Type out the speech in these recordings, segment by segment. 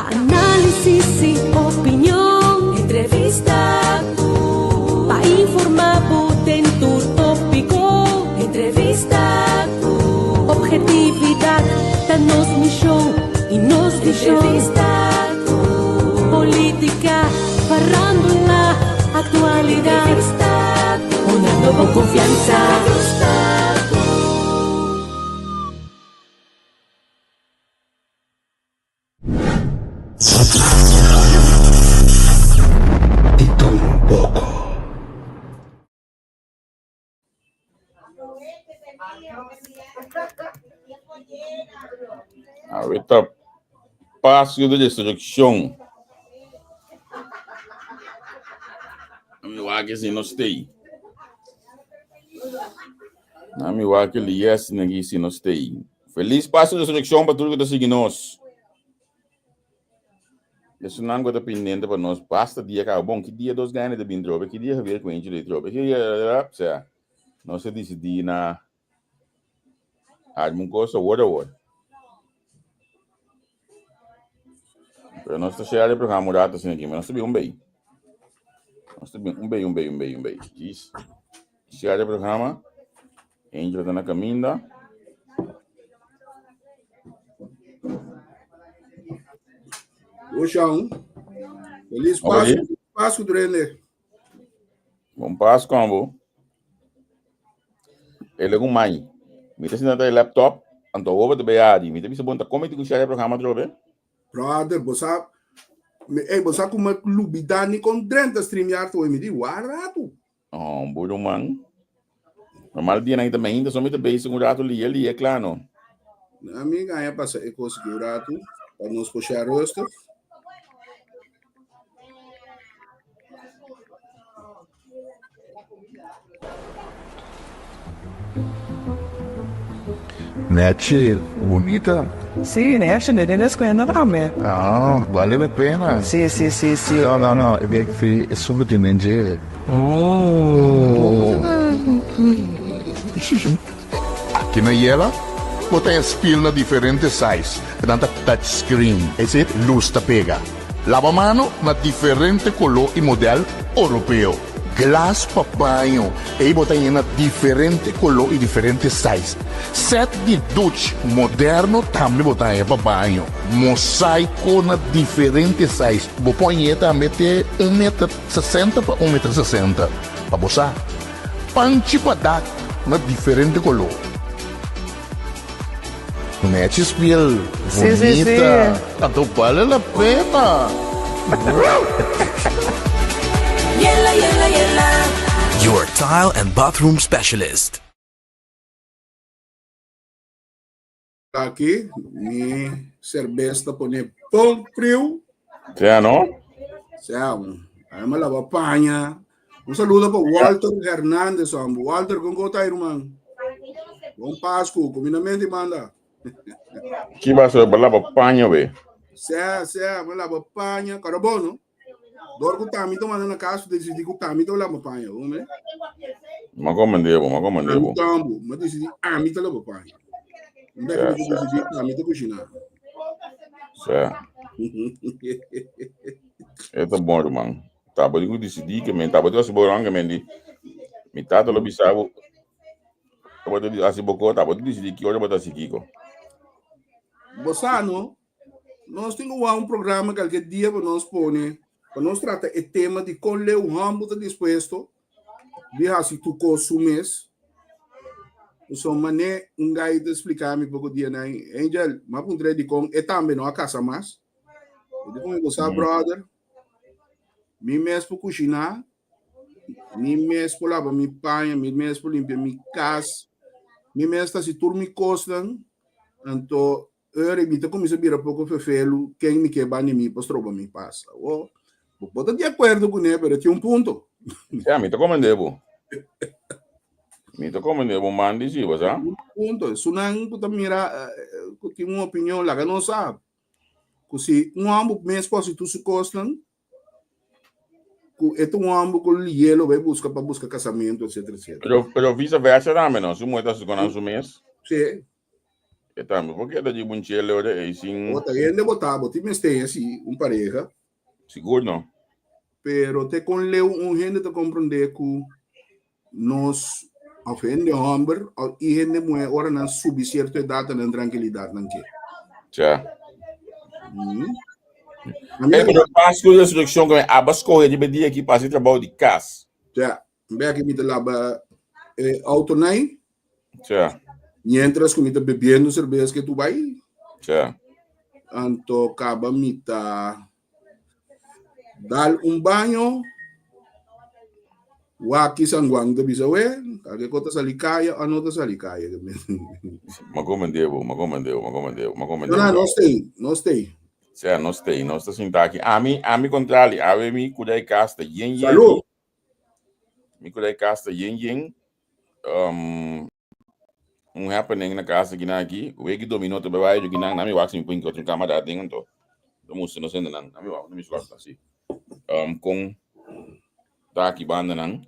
Análisis y opinión, entrevista para informar en tu tópico, entrevista objetividad, danos mi show y nos di show, entrevista política, farándula, actualidad, entrevista una nueva confianza. Ahorita passo de destruição. Eu acho que se não stay. Eu acho que ele é se não stay. Feliz passo de destruição para tudo que está seguindo nós. Isso não é dependente para nós. Basta dia que bom, que dia dos ganhos de bem droga, que dia ver com a gente de droga. Que dia, nós se decidir na alguma coisa outra. Nós estamos cheios de programa mudado assim aqui, mas nós estamos bem. Nós estamos bem. Isso. Cheios de programa, a gente está na caminho. Ô, João. Feliz Páscoa, Drene. Bom Páscoa, combo. Ele é um mãe. Me está ensinando o laptop, então eu vou te bear. Me está ensinando como é que cheios de programa droga. Brother, você como lubidani com 30 streamear tu me di guardato. Bom man. Normal dia ainda também ainda só me bem segurado ali é claro. Na minha ganha passa e conseguir rato para nos puxar rosto. Nete, bonita. Sì, ne esce nelle scuole rame. Ah, vale a pena. Sì. No, è solo di mangiare. Aqui na Yela, você tem spil na diferentes size. Tanto touchscreen, esse luz tá pega. Lavamano na diferente color e modelo europeu. Glass para banho, e botar na diferente color e diferente size. Set de duche moderno também botar para banho. Mosaico na diferente size. Vou pôr também ter 1,60 m para 1,60 m. Para botar. Panchi para dar na diferente color. Mete spiel. Bonita. Tanto vale a pena. Yella. Your tile and bathroom specialist. Aqui, mi cerveja põe pão frio. Não? Aí me lava panha. Saludo para Walter Hernandes, Walter com gota irmão. Bom Páscoa, combinamente manda. Que vai ser para lavar panha, velho? Me lava panha, carbono. Dorgo tami to mana na casa decidi que tami to lava panha, homem. Mas como devo? Mas decidi ami to lava panha. Não deve decidir tami to cozinhar. Certo. É bom, irmão. Tá bom, eu decidi que men tá bom, eu se borang que men me tá to lobisavo. Eu vou assim boco, tá bom, eu decidi que hoje botar assim Kiko. Bossano, nós temos um programa que qualquer dia para nós pôr. Quando nós tratamos o tema de como o ramo está disposto, de se tu consumes, então, mané, guy de explicar-me um pouco de Angel, mas um de com é também não a casa mais. Eu digo, você, brother, me mesmo para cozinhar, me mesmo para lavar minha panha, me mesmo para limpar minha casa, me mesmo se tudo me costam, então, eu evito como se vira pouco fefelo, quem me quebra em mim, para trocar minha pasta. Vou estar de acordo com ele, mas tem ponto. Me tocou mandebo. Mande sim, você? Ponto. Se não, tu mira, tem uma opinião lá que não sabe. Se homem mesmo se tu se costam, um homem com hielo vai buscar para buscar casamento, etc. Pero vice-versa também, não? Se muita se conhece o mês. Sim. Também, porque é de bom dia, Leora, é assim, Bota gente botar, bota me stay assim, pareja, seguro não. pero te con leu gente te compreender que nos ofende homem e gente mulher ora não subir certa idade na tranquilidade não quer. Já. A minha Pero passo com a resurreição que a bas correr de dia aqui para fazer trabalho de casa. já, bem que me te lava auto nai, Já. mientras que me te bebendo cerveja que tu vai, Já. anto acaba me tá dar banho. Waki sangwang da bisa we, kage kota salikaya, ano ta salikaya. Magomandeu. No stay. Já, nós tem, nós tá sentado aqui. A mim contrário, a mim cuidar de casta, yen. Salud. Me cuidar de casta, yen. Happening na casa aqui, o que dominou também vai jogar na minha wax me põe com camarada dentro, então. Vamos não sendo na minha wax, não me esquece assim. Com tá aqui banda não.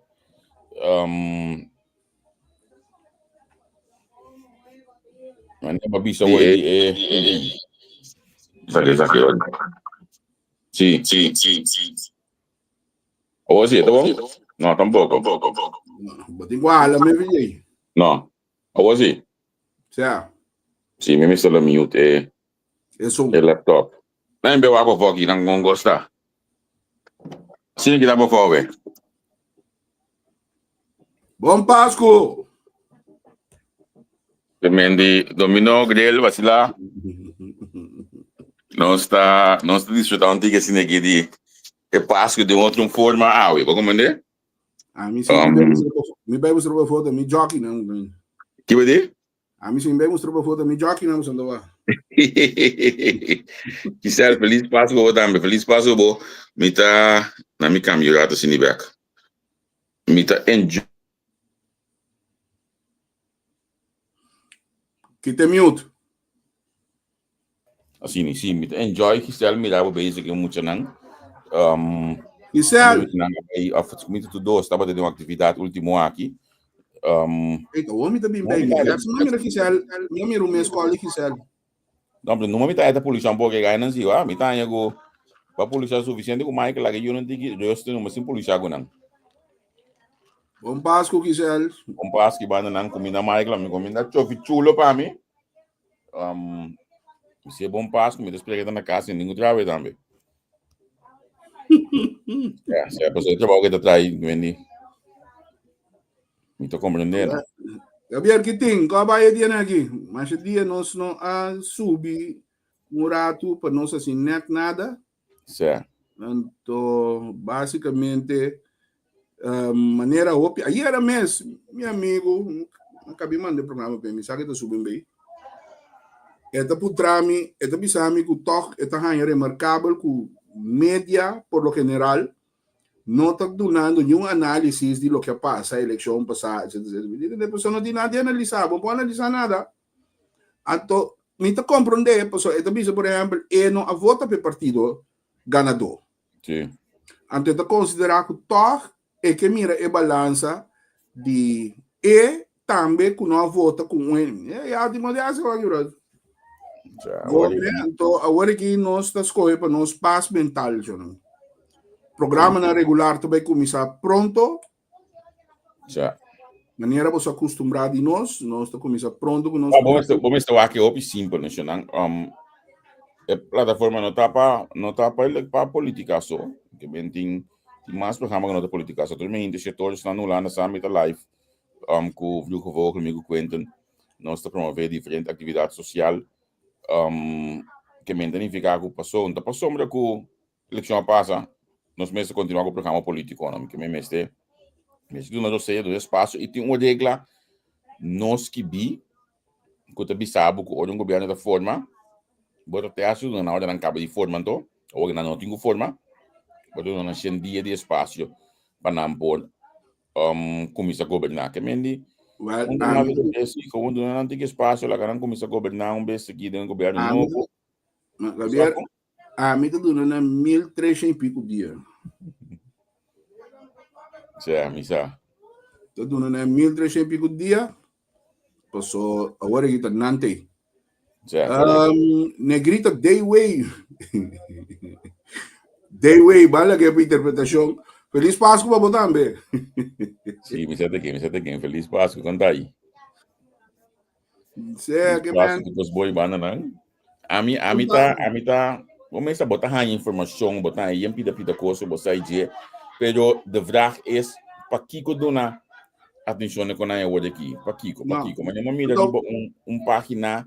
Mas não é bisa hoje Saque. Sim. Ou assim, tá bom? Não, tampouco. But igual, me vi. Não. Ou assim? Sim, me está la mute isso. O laptop. Não é água for aqui, não gosta. Sim, que dá para fora. Bom Páscoa. Temendi dominó grill vacila. Nós está disfrutando de que assim aqui de Páscoa de outra forma, eu vou comandar. Me vai mostrar uma foto me jockey não. Que vai dizer? Me vai mostrar uma foto me jockey não sendo lá. Gisele, feliz Páscoa também, feliz Páscoa bo. Me tá na minha caminhada assim back. Me tá enjoy. Que te mute. Assim, sim, me tá enjoy Gisele me dá basic muito não. Gisele. Aí muito tudo estava tendo uma atividade último aqui. Então, o homem também bem. Não mira Gisele, não mira uma escola Gisele. Não, no momento aí a polícia um pouco ganha não se me tá aí go para polícia suficiente com Michael lá que eu não digo, eu estou numa sim polícia não. Bom Páscoa Gisele. Bom Páscoa que banda não comida Michael, me comida chofi chulo para mim. Se é bom Páscoa, me despegue na casa e ninguém trabalha também. Se a pessoa trabalha que tá trai, vendi. Me tô compreendendo. Gabriel que tem, qual vai dia aqui? Mas dia nós não subir murato para nós assim nada. Certo. Então, basicamente, maneira óbvia. Aí era mesmo, meu amigo, acabei de mandar o programa para mim, sabe que tá subindo bem. Eta por trami, eta bisami que o toque, eta é remarcável que média, por lo general, não está dando nenhum análise de lo que passa a eleição passada. A pessoa não tem nada a analisar, não pode analisar nada. Então, me está compreender, pessoa, eta bisa, por exemplo, não a vota para o partido ganador. Sim. Então, está considerar que o toque é que mira a balança de e também que não vota com um. É a democracia, então, agora que nós estamos escolhendo para nós paz mental, programa na regular também começar pronto. Já. Maneira você acostumado de nós está começando pronto. Vamos estar aqui hoje simples, não? A plataforma não está para política só, que bem tem mais programa que não está política só. Também os setores estão anulando essa meta live, com o Flujo Vogel, comigo Quentin, nós está promover diferentes atividades sociais. Que me identificar com passou, então passou mas que eleição passa, nós mesmos continuamos com o programa político, não que me mestre, mas do nós sei do espaço e tem uma regra nós que que também sabe que o governo da forma, bota até acho na hora não acaba de forma então, ou não tem forma, bota não tem dia de espaço para não pôr começar a governar, que me como não tem espaço, lá não começa a governar vez aqui dentro do governo novo. Gabriel, a mim está dando 1.300 e pico dia. Certo, missa. Está dando 1.300 e pico dia. Passou agora que está nante. Correcto. Negrito Dayway. Dayway, vale que es interpretación. Feliz Pascua, vos también. Sí, me siete que feliz Páscoa, conta aí. Sei que man. Depois boi banana. A mim tá, vamos botar a informação, botar aí em pida coisa, botar aí, pero de vraag is, para Kiko dona atenção com a word aqui, para Kiko, mas eu mira página,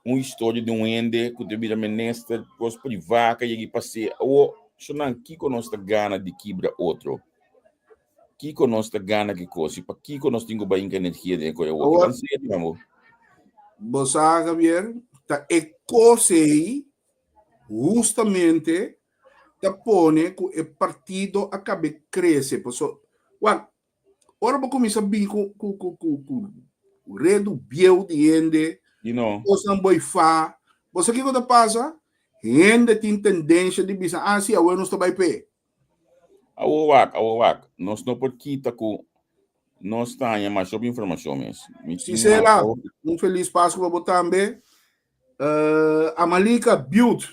história de ende, que devia minister, coisa privada, que ele passe, ou só não Kiko nós tá gana de quebra outro. Kiko nós tá gana que coisa, para Kiko nós temos bem energia de coisa, o que vai ser, amor. Você Javier, tá ecosei justamente te pone que o partido acabe crescer. Ora, vou começar a ver com o redo biel de ende, você não vai fazer. Você que coisa passa? Ende tem tendência de dizer, sim, eu não estou bem pé. Awak. Nós não podemos quitar com nós temos mais sobre informação mesmo. Se será, feliz Páscoa para também. A Malika Build,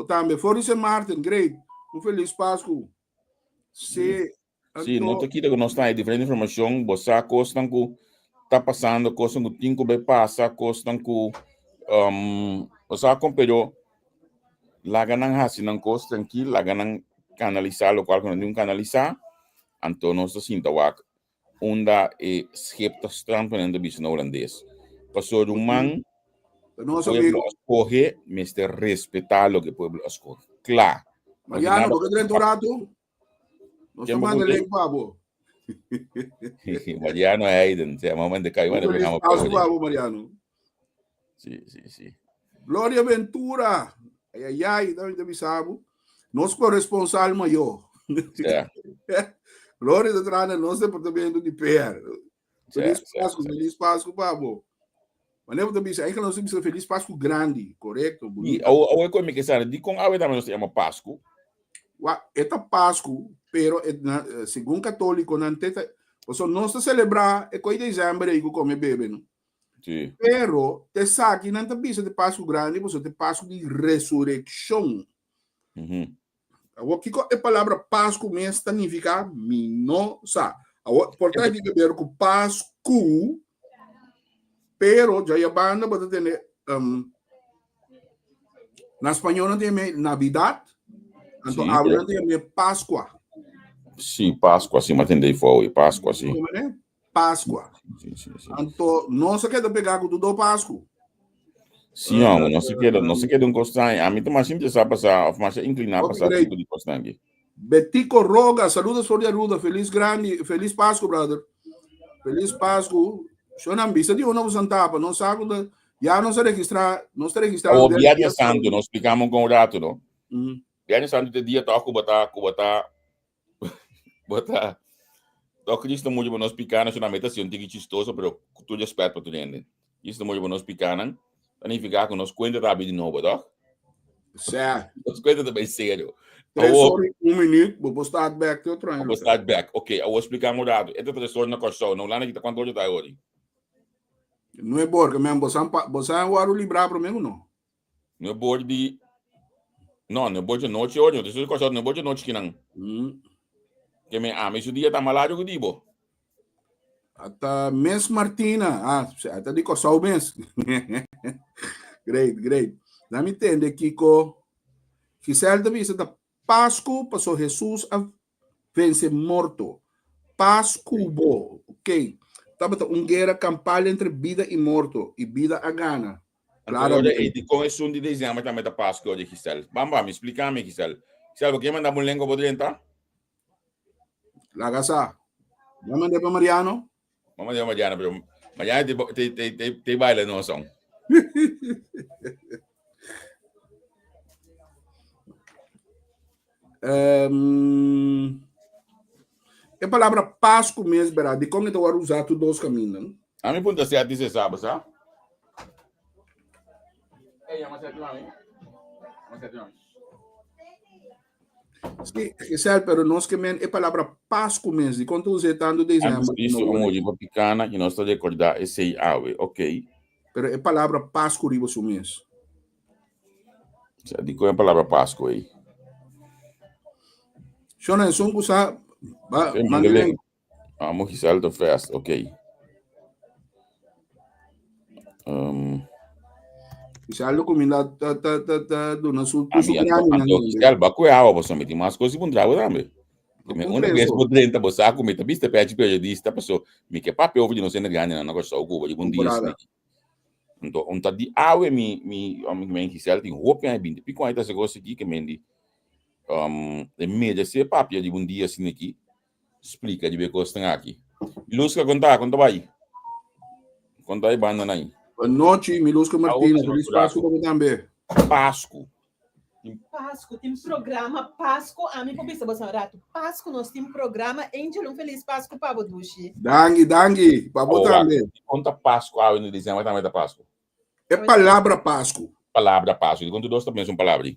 também. Forice Martin, great. Feliz Páscoa. Sim, não te quita que nós temos diferente informação. Você costa que está passando, costa que tem que passar, costa que você acompanhou. Lá ganham assim, não costa tranquilo, lá ganham canalizar, o qual não tem canalizar. Então nós estamos awak. Onda schepta strand van de bis holandês. Passou um man, o pueblo escoge, mas te respetar o que o pueblo escoge. Claro. Mariano, porque dentro do rato, nós estamos mandando link para você. Mariano é aí, é mamãe de cair, Mariano. Sim. Glória Ventura, ai, da bisabo, nós corresponsável maior. Glória da Trana, nosso departamento de PR. Feliz Páscoa, Pablo. Mas eu também sei que nós temos feliz Páscoa grande, correto? E o como que sabe, de com a também nós temos Páscoa. Esta Páscoa, pero segundo católico, não tem, nós está celebrar é coisa de dezembro aí que come bebê, não? Sim. Pero te sabe não tem de Páscoa grande, você tem Páscoa de ressurreição. O que a palavra Páscoa mesmo significa minosa. Por trás de beber com Páscoa, pero já a banda pode ter na espanhol não tem Navidad, então habla de Páscoa. Sim, Páscoa, sim, mas tem foi Páscoa, sim. Páscoa. Sim. Então não se quer pegar com tudo Páscoa. Sim, não se queda um constante. A mim também sempre sabe passar, mas inclinar passar tipo de constante. Betico Roga, saludos por Aruda, feliz Páscoa, brother. Feliz Páscoa. Eu não vi, de uma santapa, não sabe, já não se registrar, O Viernes Santo, nós explicamos com o rato, não? Viernes Santo de dia toca botar o Cristo muito bom nós explicando, isso na meta se um tique chistoso, pero tudo esperto para tu gente. Isso muito bom nós explicando. Significa que nós conta da vida de novo, tá? Certo. Nós conta também sério. Sorry, minuto, vou start back to try. Vou start back. Ok, eu vou explicar um dado. Este professor na corção, não lá na que quanto hoje tá hoje. Não é borga mesmo, você é o librar para mim não? Não é borga de não é borga de noite hoje, eu estou corção, não é borga de noite que não. Que me mas o dia tá malado que dibo. Até mês Martina, até de corção mês. Great. Não me entende, Kiko. Que certa vez da Páscoa passou Jesus a vencer morto. Páscoa, ok. Estava uma guerra campal entre vida e morto, e vida a gana. Claro. E com isso de dezembro também da Páscoa de Gisele. Vamos, me explica-me, Gisele. Gisele, que manda um lengo por dentro? La casa. Vamos mandar para Mariano? Vamos mandar para Mariano, pero Mariano te baila no son. A palavra Páscoa mesmo, de como eu vou usar todos os caminhos. A mim pergunta se a dizer sabe, sabe? Sim, pero nós que a palavra Páscoa mesmo, de quando você está no dezembro. Isso é uma coisa pequena que nós estamos recordar esse ave, ok? Pero é palavra Páscoa riba su mês. Digo a palavra Páscoa aí. Shona, são coisa... Vamos gisar do fest, ok. Isalo comida do nosso gisar baku é água, você mete mais coisas para trago também. Uma vez por dentro, você a comida, viste pede periodista, pessoa, me que papel de não ser grande, não gosto de algo, de bom dia. Então, tá de água me gisar tem roupa aí bem, pico aí tá se gosta aqui que mendi. De média se papel de bom dia assim aqui. Explica de ver coisa aqui. Milusca conta vai. Conta aí banda aí. Boa noite, Milusca Martins. Feliz Páscoa como também. Páscoa. Páscoa, tem programa Páscoa. A mim pobista você rato. Páscoa nós tem programa Angel Feliz Páscoa para Bodushi. Dangue, para também. Conta Páscoa no desenho também da Páscoa. É palavra Páscoa. Palavra Páscoa. E quando dois também são palavras.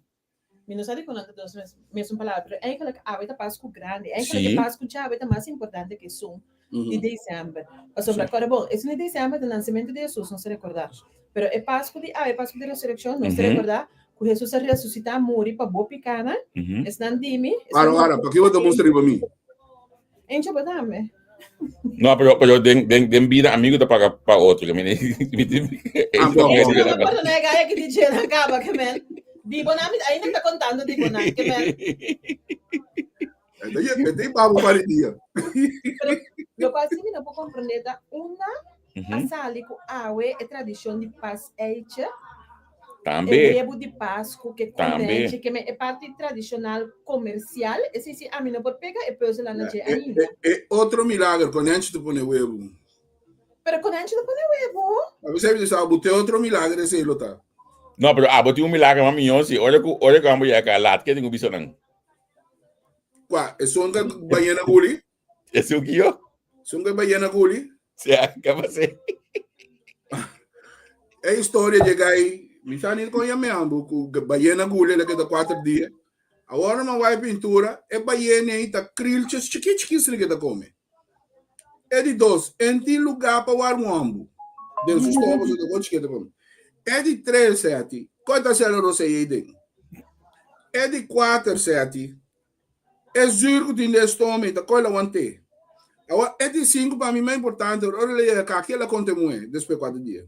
Não sabe quando nós mesmo palavra. É aquela que a Páscoa grande. É aquela que Páscoa já é mais importante que são. De dezembro. Agora, bom, esse não é dezembro do nascimento de Jesus, não se recordar. Mas é Páscoa de ressurreição, não se recordar que Jesus ressuscitou, morreu para boa picana. Estão dime. Para que eu te mostrei para mim? Enche botame. Não, pero den vida amigo da para outro, que me não é que DJ na acaba que men. Di bonami, ainda está contando di bonami que men. Tem papo para o dia. Eu quase não vou compreender uma asali com awe é tradição de paz eixa. Também. É de Páscoa que convence que é parte tradicional comercial. Esse sim, a mim não pode pegar e pôr lá na dia ainda. É outro milagre quando a gente põe huevo. Pero quando a gente põe huevo. Você sabe, tem outro milagre esse tá. Não, pero botou milagre mas minha se olha que a mulher que lá que tem bicho não. Qua, é só uma baiana guli? Esse o que eu? Só uma baiana guli? Se acaba se. É história de gai, me está nem com yameambo, com baiana guli lá que dá 4 dias. Agora uma vai pintura, é baiana aí tá krilches chiquichiquis que dá come. É de 2, em lugar para o armuambo. Deus estômago do gosto que dá come. É de 3, 7. Quantas células você aí dentro? É de 4, 7. É juro que tem estômago, da coisa ontem. Agora, é de 5 para mim mais importante. Olha que aquela conta muito, depois de 4 dias.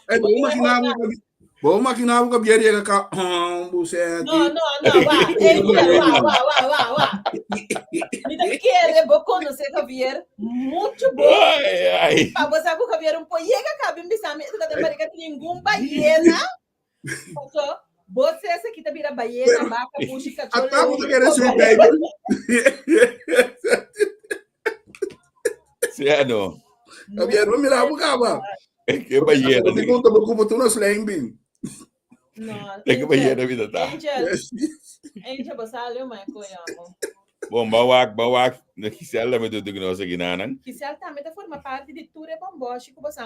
É bom maquinar que a biaria cá. Você Não, vá. Me quer, vou conhecer Javier muito bom. Para você com Javier um pouco chega cá, bem bisame, da América tem nenhum baiana. Você essa aqui tá vira baiana, vaca, puxa, cachorro. Até você quer ser baby. Certo. Javier, vamos lá, vamos cá. Que baiana. Me conta como tu não slang bem. Não. Que baiana vida tá. Angel, você olha mais coisa. Bom, bawak, na Kisel lá me do que nós aqui não. Kisel também forma parte de Ture Bomboshi, que você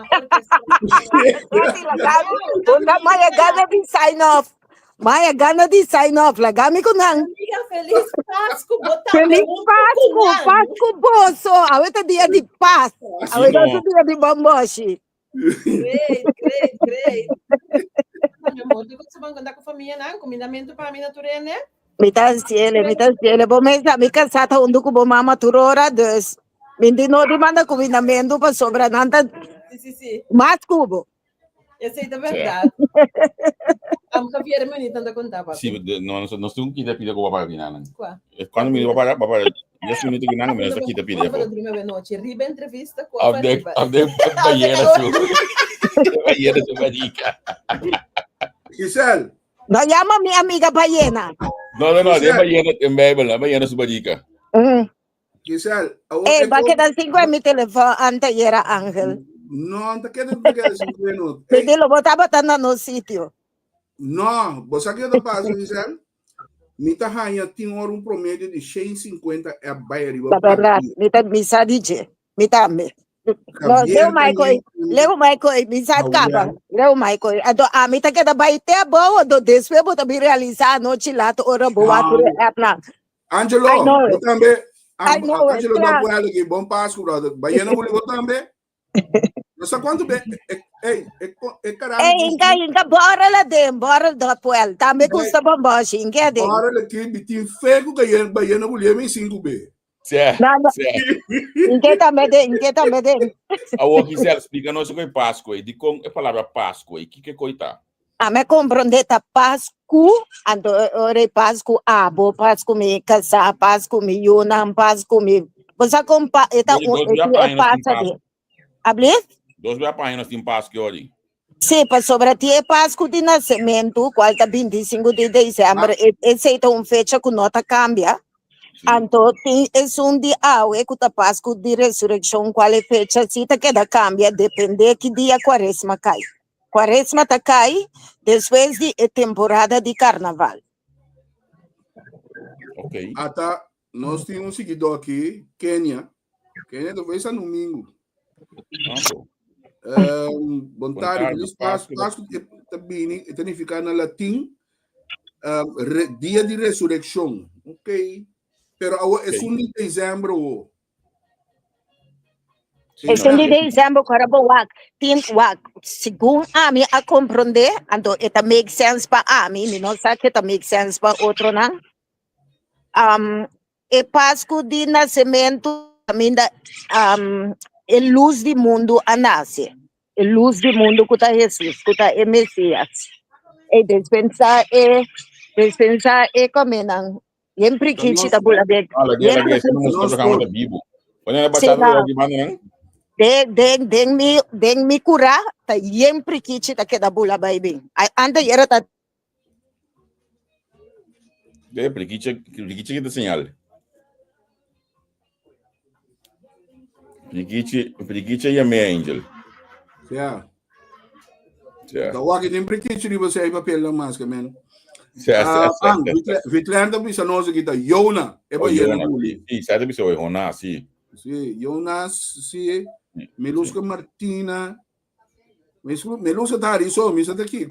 Maya gana di sign off. Lagami ko nang. Feliz Páscoa, Feliz Páscoa, Páscoa boso. Aweta dia di paz. Aweta dia di Bomboshi. Great. Meu amor, tu você vai andar com a família, não? Comidamento para mim natureza, né? Mitas ciele. Bom mesa, mi cansata undo ko mama turora dos. Hindi no di manda comidamento pa sobra nanta. Sim. Mas cubo. Eu sei da verdade. Am Javier me tanta contava. Sim, nós temos que pedir com o papai aqui não. Quando me papai, 10 minutos que não, mas aqui te pedir. Riba entrevista com a Riba. Baiana sua badica. Giselle. Não llama minha amiga baiana. Não, é baiana sua badica. Giselle. Va a quedar 5 en mi teléfono antes y era Ángel. No, te quedas pegar 5 minutos. Pero lo botaba botando no sitio. No, você que eu passo, Giselle? Mita rainha tem um promédio de 150 é a baia. Da verdade, mita DJ. Mita me. No, Leo Michael, misa capa. Leo Michael. A mita que da baite a boa do despe bota bi realizar no chilato ora boa apna. Angelo, eu também. I know Angelo, não pode aqui, bom Páscoa, brother. Baiana mulher também. Nasa quanto bem caramba. Inga bora lá dentro, bora do apoio. Também custa bom boche, inga dentro. Bora aqui, bitin fego ganhando baiana mulher em 5B. Certo. Inga também dentro. A o quiser explica nós sobre Páscoa, de com a palavra Páscoa, e que coita? A me compreende ta Páscoa, ando ore Páscoa abo, Páscoa me casa, Páscoa me yuna, Páscoa me. Você compa, eta passa de. Abre? 2 páginas em Páscoa hoje. Sim, para sobre ti é Páscoa de nascimento, qual tá 25 de dezembro, esse é fecha que nota cambia. Então, é dia é que a Páscoa de ressurreição, qual é fecha, se tá queda cambia, depende que dia quaresma cai. Quaresma tá cai, depois de temporada de carnaval. Ok. Até nós temos um seguidor aqui, Kenya talvez é domingo. Bom tarde, Páscoa também significa na latim dia de ressurreição, ok? Pero é 1 de dezembro. É 1 de dezembro, para boa, segundo a mim a compreender, então it make sense para mim, não sabe que it make sense para outro não. É Páscoa de nascimento, ainda a luz do mundo a nasce. A luz do mundo que está Jesus, que está o Messias. E dispensar é como não. Sempre que está bola bem. Den me curar, tá sempre que está queda bola bem. Anda era tá. De priquiche da señal. Priquiche e a minha angel. Yeah. Da wag din priquiche di você aí papel na máscara, man. Vitlanda bisa nós aqui da Yona, é para Yona. Sim, sabe bisa o Yona, sim. Sim, Jonas, sim. Melusca Martina. Melusca tá ali só, misa daqui.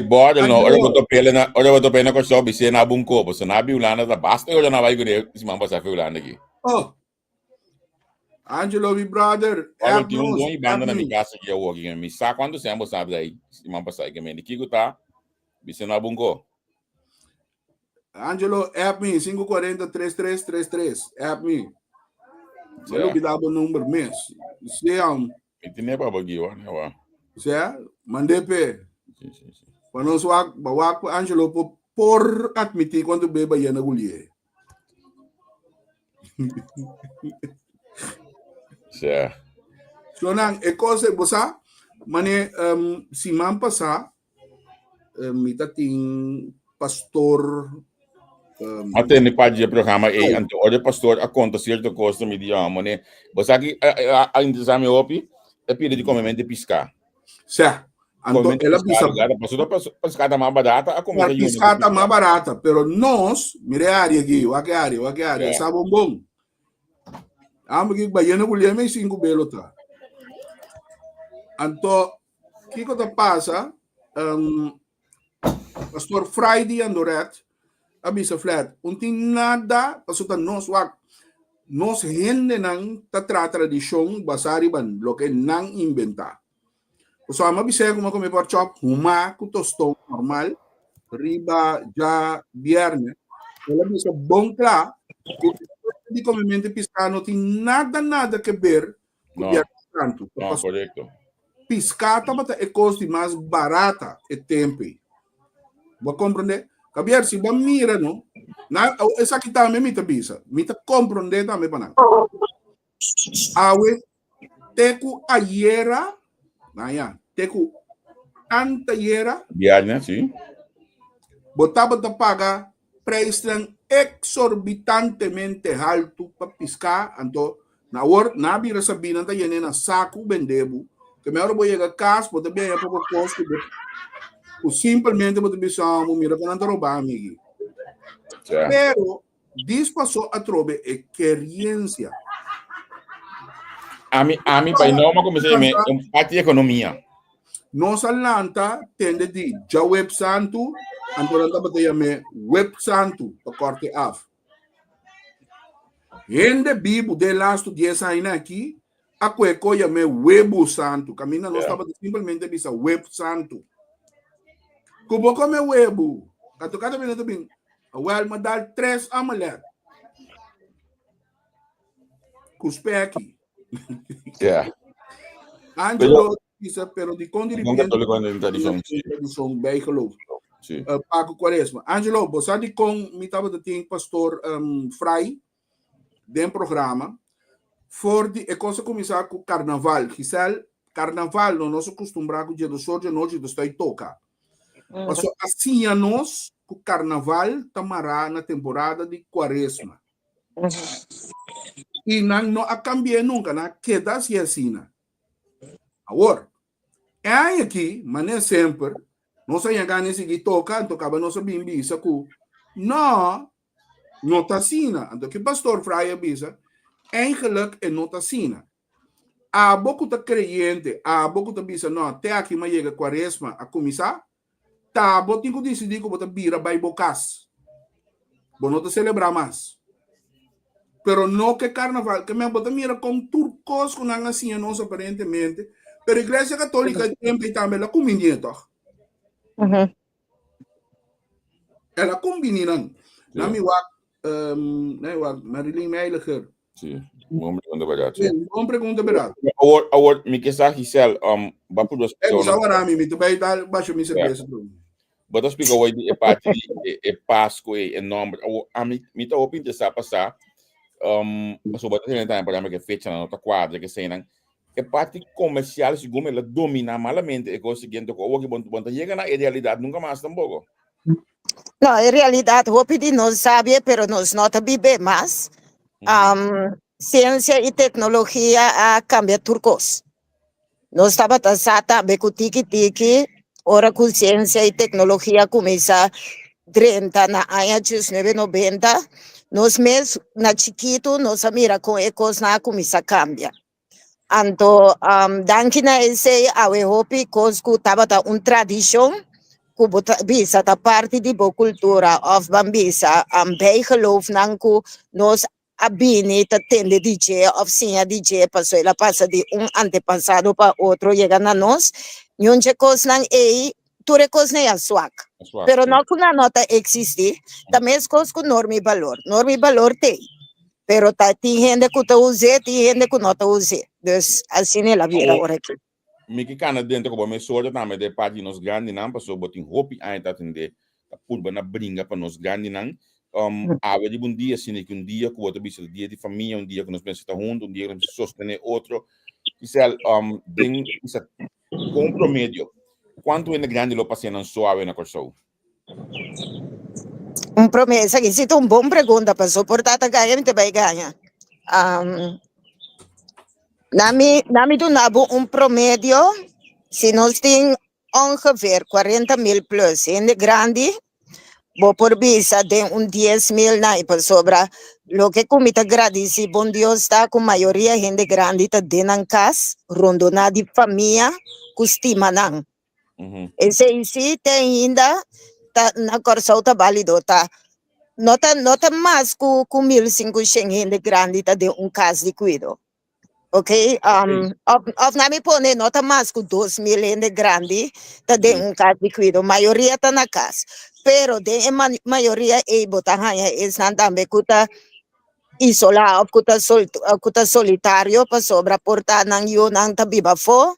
Bora no, ora boto pena ko sobi se na bunko, bo na biulana da basta ora na vai gure, si mamba sa biulana aqui. Oh. Angelo, my brother. Olha que bom banda na minha casa que eu aqui, me sa quando sempre sabe daí, si mamba sa que me de que tá, bise na bunko. Angelo, app me 540-3333. App me. Olha que dá o número mês. Se e tem para bagui, ó, se mandepe. Sim. Para nós bawa Angelo por admitir quando beba ia na gulie. Certo. So nang e cosa bosa mane si man pasa mita ting pastor até ne pode programa e ante o pastor a conta certo costa me dia mane bosa que a indizame opi é pide de comente piscar. Certo. Então, ela pescada mais barata, a comida pescada mais barata, pero nós, mire área aqui, o que área, sabe bom. Amo que baiana mulher me 5 belo tá. Então, que coisa passa? Pastor Friday Andoret, abisa flat, tem nada, pastor nós gente não tá tradição basari ban, lo que não inventar. So, ama bisa como comer porchop, uma com tostão normal, riba já viernes. Ela bisa bom claro, de comimento piscano tem nada que ver com o santo. Não, correto. Piscata é coisa mais barata e tempo. Vou compreender? Cabiar se vai mira não, na essa aqui também me bisa, me tá compreender também para não. Awe teco aiera Naya, teku antayera. Viernes, sim. Botava da paga preço exorbitantemente alto para piscar. Então, na hora, na vira sabina, tá indo na saco vendebu. Que melhor vou chegar a casa, pode bem para o custo. O simplesmente pode pensar, mira, que não tá roubando, amigo. Pero, disso passou a trobe experiência. A mim pai não comecei a parte economia. Nós Atlanta tende de já web santo, então anda bater me web santo para corte af. Ende Bibo de last 10 anos aqui, a coisa me web santo. Camina não estava simplesmente bisa web santo. Como come web? Cada vez também. Well, me dá 3 amalé. Cuspe aqui. Yeah. Angelo disse, pero de quando ele Nunca tô ligando em tradição. tradição bem geloof. Sim. Paco Quaresma. Angelo, você sabe com me estava de pastor Fry dentro programa for de coisa começar com carnaval. Gisel, carnaval não nós acostumbramos dia do sol de noite do estar toca. Mas assim a nós o carnaval tamará na temporada de Quaresma. E não a cambiar nunca, na queda se assim. Agora, é aqui, mas nem sempre, nós ainda ganhamos seguir tocar, tocava nossa bimbisa com não está assim. Então, que pastor Fraia bisa, eigenlijk é não está assim. Há pouco de creyente, há pouco de bisa, não, até aqui mas chega Quaresma a começar, tá, vou ter que decidir que vou bira vai bocas. Vou não celebrar mais. Pero no que carnaval, que me bota mira com turcos com nada assim, não aparentemente. Pero a Igreja Católica sempre também ela combina, toch? Ela combina. Na minha Marilyn Meiliger. Sim. Uma pergunta verdade. Uma pergunta verdade. Agora, me que sabe Gisel, vai por duas pessoas. É, agora me tu vai dar baixo minha cerveja. But as explica hoje é parte de Páscoa e nome. A mim tá opinião de passar. Sobre a gente para que fecha na nota quadra que sei não. É parte comercial se como ela domina malamente é conseguindo que o que bom chega na realidade nunca mais tampouco. Não, em realidade, o que não sabe, pero nós não vive mais. Ciência e tecnologia cambia turcos. Nós estava tasata beco tiki ora com ciência e tecnologia começa 30 na ano 1990. Nós mesmo na chiquito nós mira com ecos na começa a cambiar. Então, danke na esse awe hopi cosco tava tradição que bisa da parte de boa cultura of bambisa bem geloof nanku nós abini ta tende DJ of sinha DJ passou ela passa de antepassado para outro chega na nós nhonche cos nang ture cos ne swak pero não que na nota existe também cos com norma e valor tem pero tem gente que tá use tem gente que não tá use dus assim é a vida agora aqui me que cana dentro como me sorte também de parte nos grandes não passou botin hopi ainda atender a purba na brinca para nos grandes não ave de um dia assim que dia que outro bicho dia de família dia que nós pensamos juntos dia que nós sostener outro isso é tem isso com promédio quanto é grande lo passei não suave na corso promessa que se tu bom pergunta para suportar a ganha me vai ganhar nami do nabo promédio se nós tem ongeveer 40.000 plus in de grande vou por visa de 10.000 na e para sobra lo que comita gradis e bom Deus está com maioria gente grande tá dentro casa rondona de família costima não esse tem ainda tá na corso tá válido tá nota mais com 1.500 gente grande tá de casa de cuido. Ok, of nami pone nota mais com 2.000 gente grande tá de casa de cuido, maioria tá na casa, pero de maioria botar ganha es não também kuta isolado, kuta solitário para sobra portar nang yun ang tabiba fo,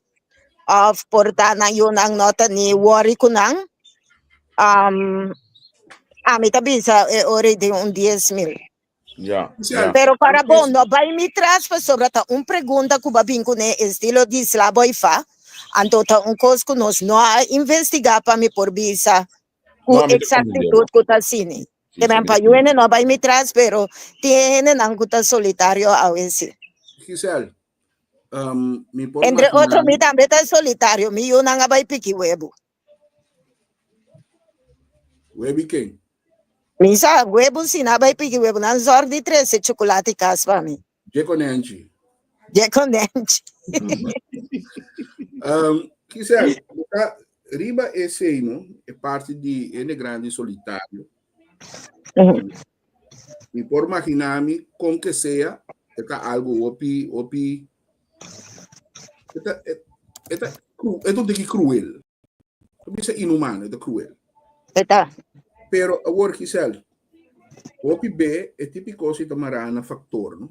of portar nang yun ang nota ni worry ko nang mi tabisa ori de 10.000. Yeah. Pero para bom, no vai me traz para sobre pergunta que vai vir com estilo de slabo e fa, então coisa que nós não investigar para me por visa com exactitud que tá assim. Também para eu não vai me traz, pero tiene não que tá solitário a esse. Gisel, entre outros me também tá solitário, me eu não vai pique webo. Webo quem? Misa, webo sina vai pique webo, não zor de 13 chocolate cas para mim. Jeconente. Gisel, riba esse não é parte de N grande solitário. me por imaginar-me com que seja algo opi é tudo que cruel. Isso é inumano, é cruel. Pero agora que sel, opi B é típico se tomará na factor, não?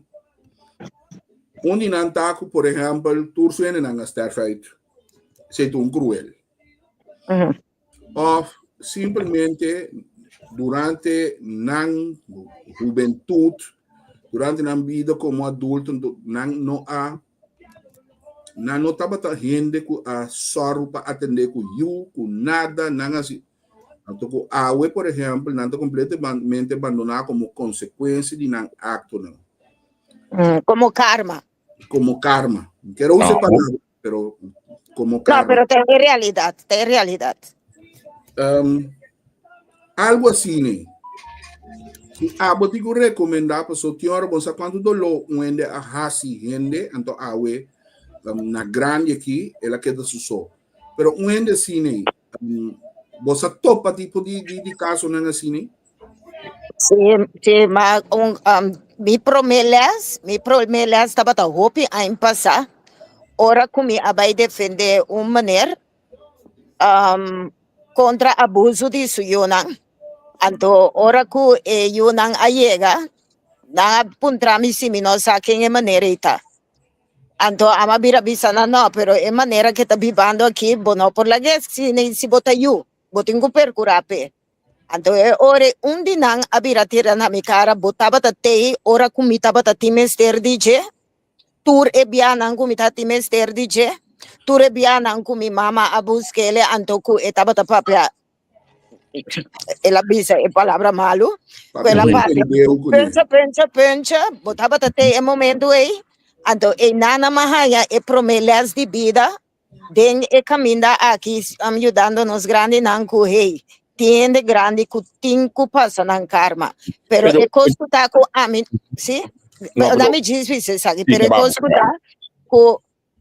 Onde não taco, por exemplo, tursuene na starfight, se tu cruel. Ou simplesmente durante na juventude, durante na vida como adulto, não estava gente que a sorro para atender com you, com nada, não assim. Então, a UE, por exemplo, não está completamente abandonada como consequência de um acto, não. Como karma. Como karma. Quero usar palavra, pero como karma. No, pero tem realidade. Algo assim, né? Vou te recomendar para o senhor, você quando dolo onde a hasi gente, então a UE na grande aqui, ela queda só. Pero onde assim, né? Você topa tipo de caso não assim, né? Sim, mas mi promelas estava a hopi a passar. Ora comi abai defender uma maneira contra abuso de Yunang. Anto ora ku Yunang ayega na puntrami simino sa akin maneira ita. Anto ama bisa na no, pero maneira que tá vivendo aqui, bono por la gues, si bota yu, botin ko percurape. Anto ore dinang abira tira na mi cara, botaba tatei, ora kumitaba tatimester DJ, tur bianang kumita timester DJ, tur bianang kumi mama abuskele, anto ku etaba tapapia. Ela bisa palavra malo, quella parte. Pensa, botaba tatei momento aí. Então, nana mahaya promelas de vida, den caminha aqui ajudando nos grandes nanku hey, tiende grande que tinco passa nan karma, pero costo tá com amin, sim, não me diz isso sabe, pero costo tá com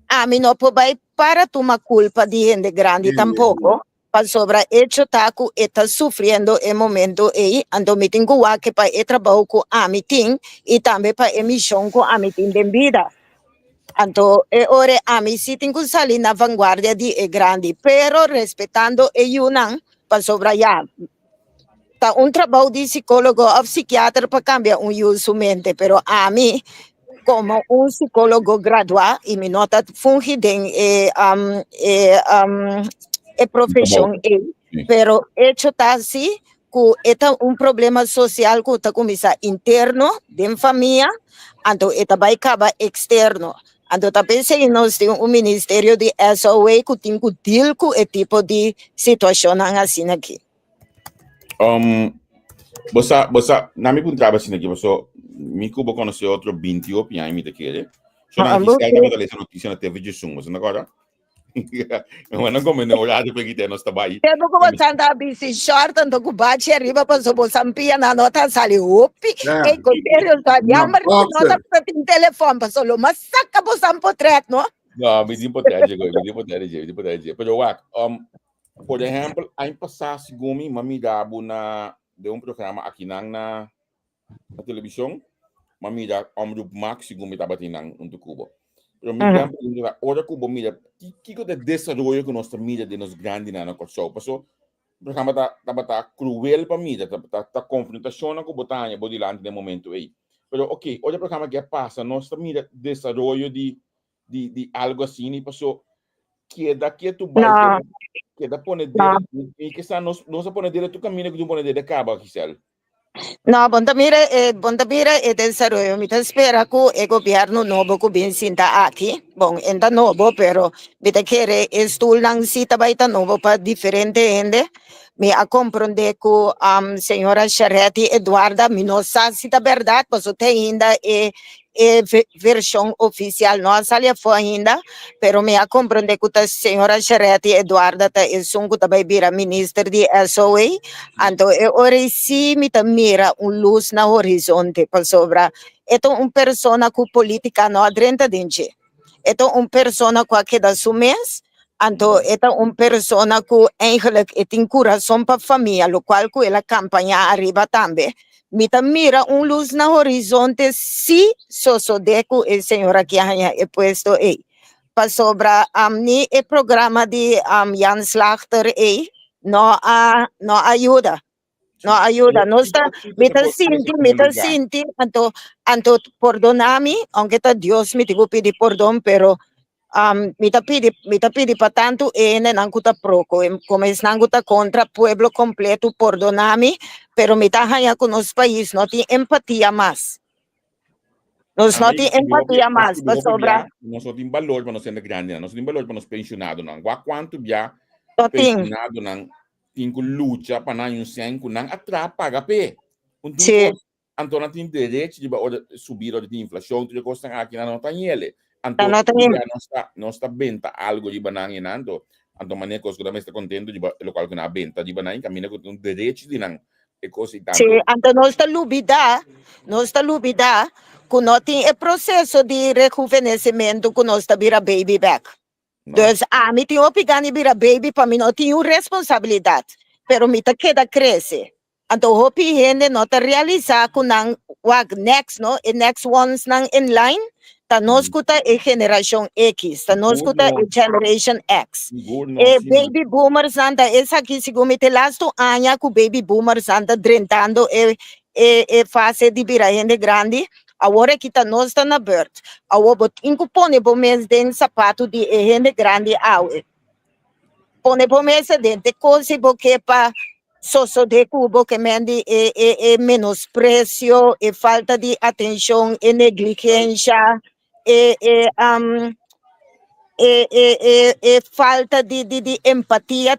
amin não pode para tomar culpa de gente grande tampouco, para sobra hecho tá com está sofrendo em momento aí, então me tenho que para trabalho com amitim e também para emissão com amitim de vida. Então, ora a mim sim tenho que sair na vanguarda de grande, pero respeitando Yunang para sobralhar. Tá trabalho de psicólogo ou psiquiatra para cambiar uso mente, pero a mim como psicólogo graduado e me nota funge profissão, pero hecho tá assim que é problema social que está começando interno de família, então vai acabar externo. Então, também se nós temos ministério de SOA que tem que deal com esse tipo de situação assim aqui. Você, na minha puntraba assim aqui, você me cubo conhecer outro 28 anos me daquele. Só na questão da notícia na TV de Zoom, você agora? Não como não olhar depois que tem nós trabalho. Eu não como tanta bici short, tanto que bate arriba para sobre sampia na nota sali upi. E com ele tá chamar nota para tem telefone para solo mas saca para sampotret, não? Não, me potete. Pero por exemplo, a passar segumi mami dabo na de programa aqui na televisão, mami da Omroep Max segumi tabatinang untuk Cuba. Pero mira, ora Cuba mira, que é desenvolvimento que nossa mídia de nos grandes na nossa passou, por exemplo, tá cruel para mídia, tá confrontação com botanha, bodilante de momento aí. Pero ok, olha para que passa, nossa mídia desenvolvimento de algo assim e passou que daqui tu vai que da pone dele e que está nós pone dele tu caminho que tu pone dele acaba aqui cel. No, Bontamira é desarrollo. Me espera que o governo novo que vem sinta aqui. Bom, ainda novo, pero me quer estudan cita baita novo para diferente gente. Me a compreender que senhora Charretti Eduarda me não sabe se é verdade, mas tem ainda versão oficial nossa ali foi ainda, pero me a compreender que a senhora Charretti Eduarda tá que também vira ministra de SOA, então ora sim me mira luz na horizonte para sobra. Então persona que política não adrenta dentro. Então persona que da sumês Anto, esta persona que eigenlijk tem coração para família, lo qual que ela campanha arriba também. Mita mira luz na horizonte, si sosodeco el Senhor aqui haya puesto aí. Pa sobra ni e programa de Jan Slachter no ayuda. No ayuda, no está, mita sinti, anto perdonami, aunque ta Dios me digo pedir perdón, pero mita pidi pa tanto nang kuta proco, como es nang kuta contra pueblo completo, perdonami, pero mita haya con los países, no tiene empatía más. Nos não tem empatia mais, para sobrar. Nós não temos valor para nós ser grande, nós não temos valor para nós pensionados, não. Quanto já pensionado não tem que lutar para não ser que não atrapalha pé. Então não tem direito de subir a inflação, tudo que está aqui não tem ele. Então não está vendo algo de banana e não. Então maneira que os governos estão contentes de local que não venda de banana, caminha com um direito de não. Sim, então nós está lubida, que não tem o processo de rejuvenescimento que nós está vira baby back. Então, me tem que pegar e vira baby para mim não tem responsabilidade, pero me tá queda cresce. Então, o gente não está realizar com não next, no, next ones não in line. Ta nós escuta a geração X, ta nós escuta a generation X. E baby boomers anda, essa aqui segundo te lasto anya que baby boomers anda drentando e fase de vira gente grande. Agora que tá nós tá na birth. Agora bot incupone por mês den sapato de gente grande aue. Pone por mês de coisa porque pa sosso de cubo que mende menosprecio e falta de atenção e negligência. Falta de empatia,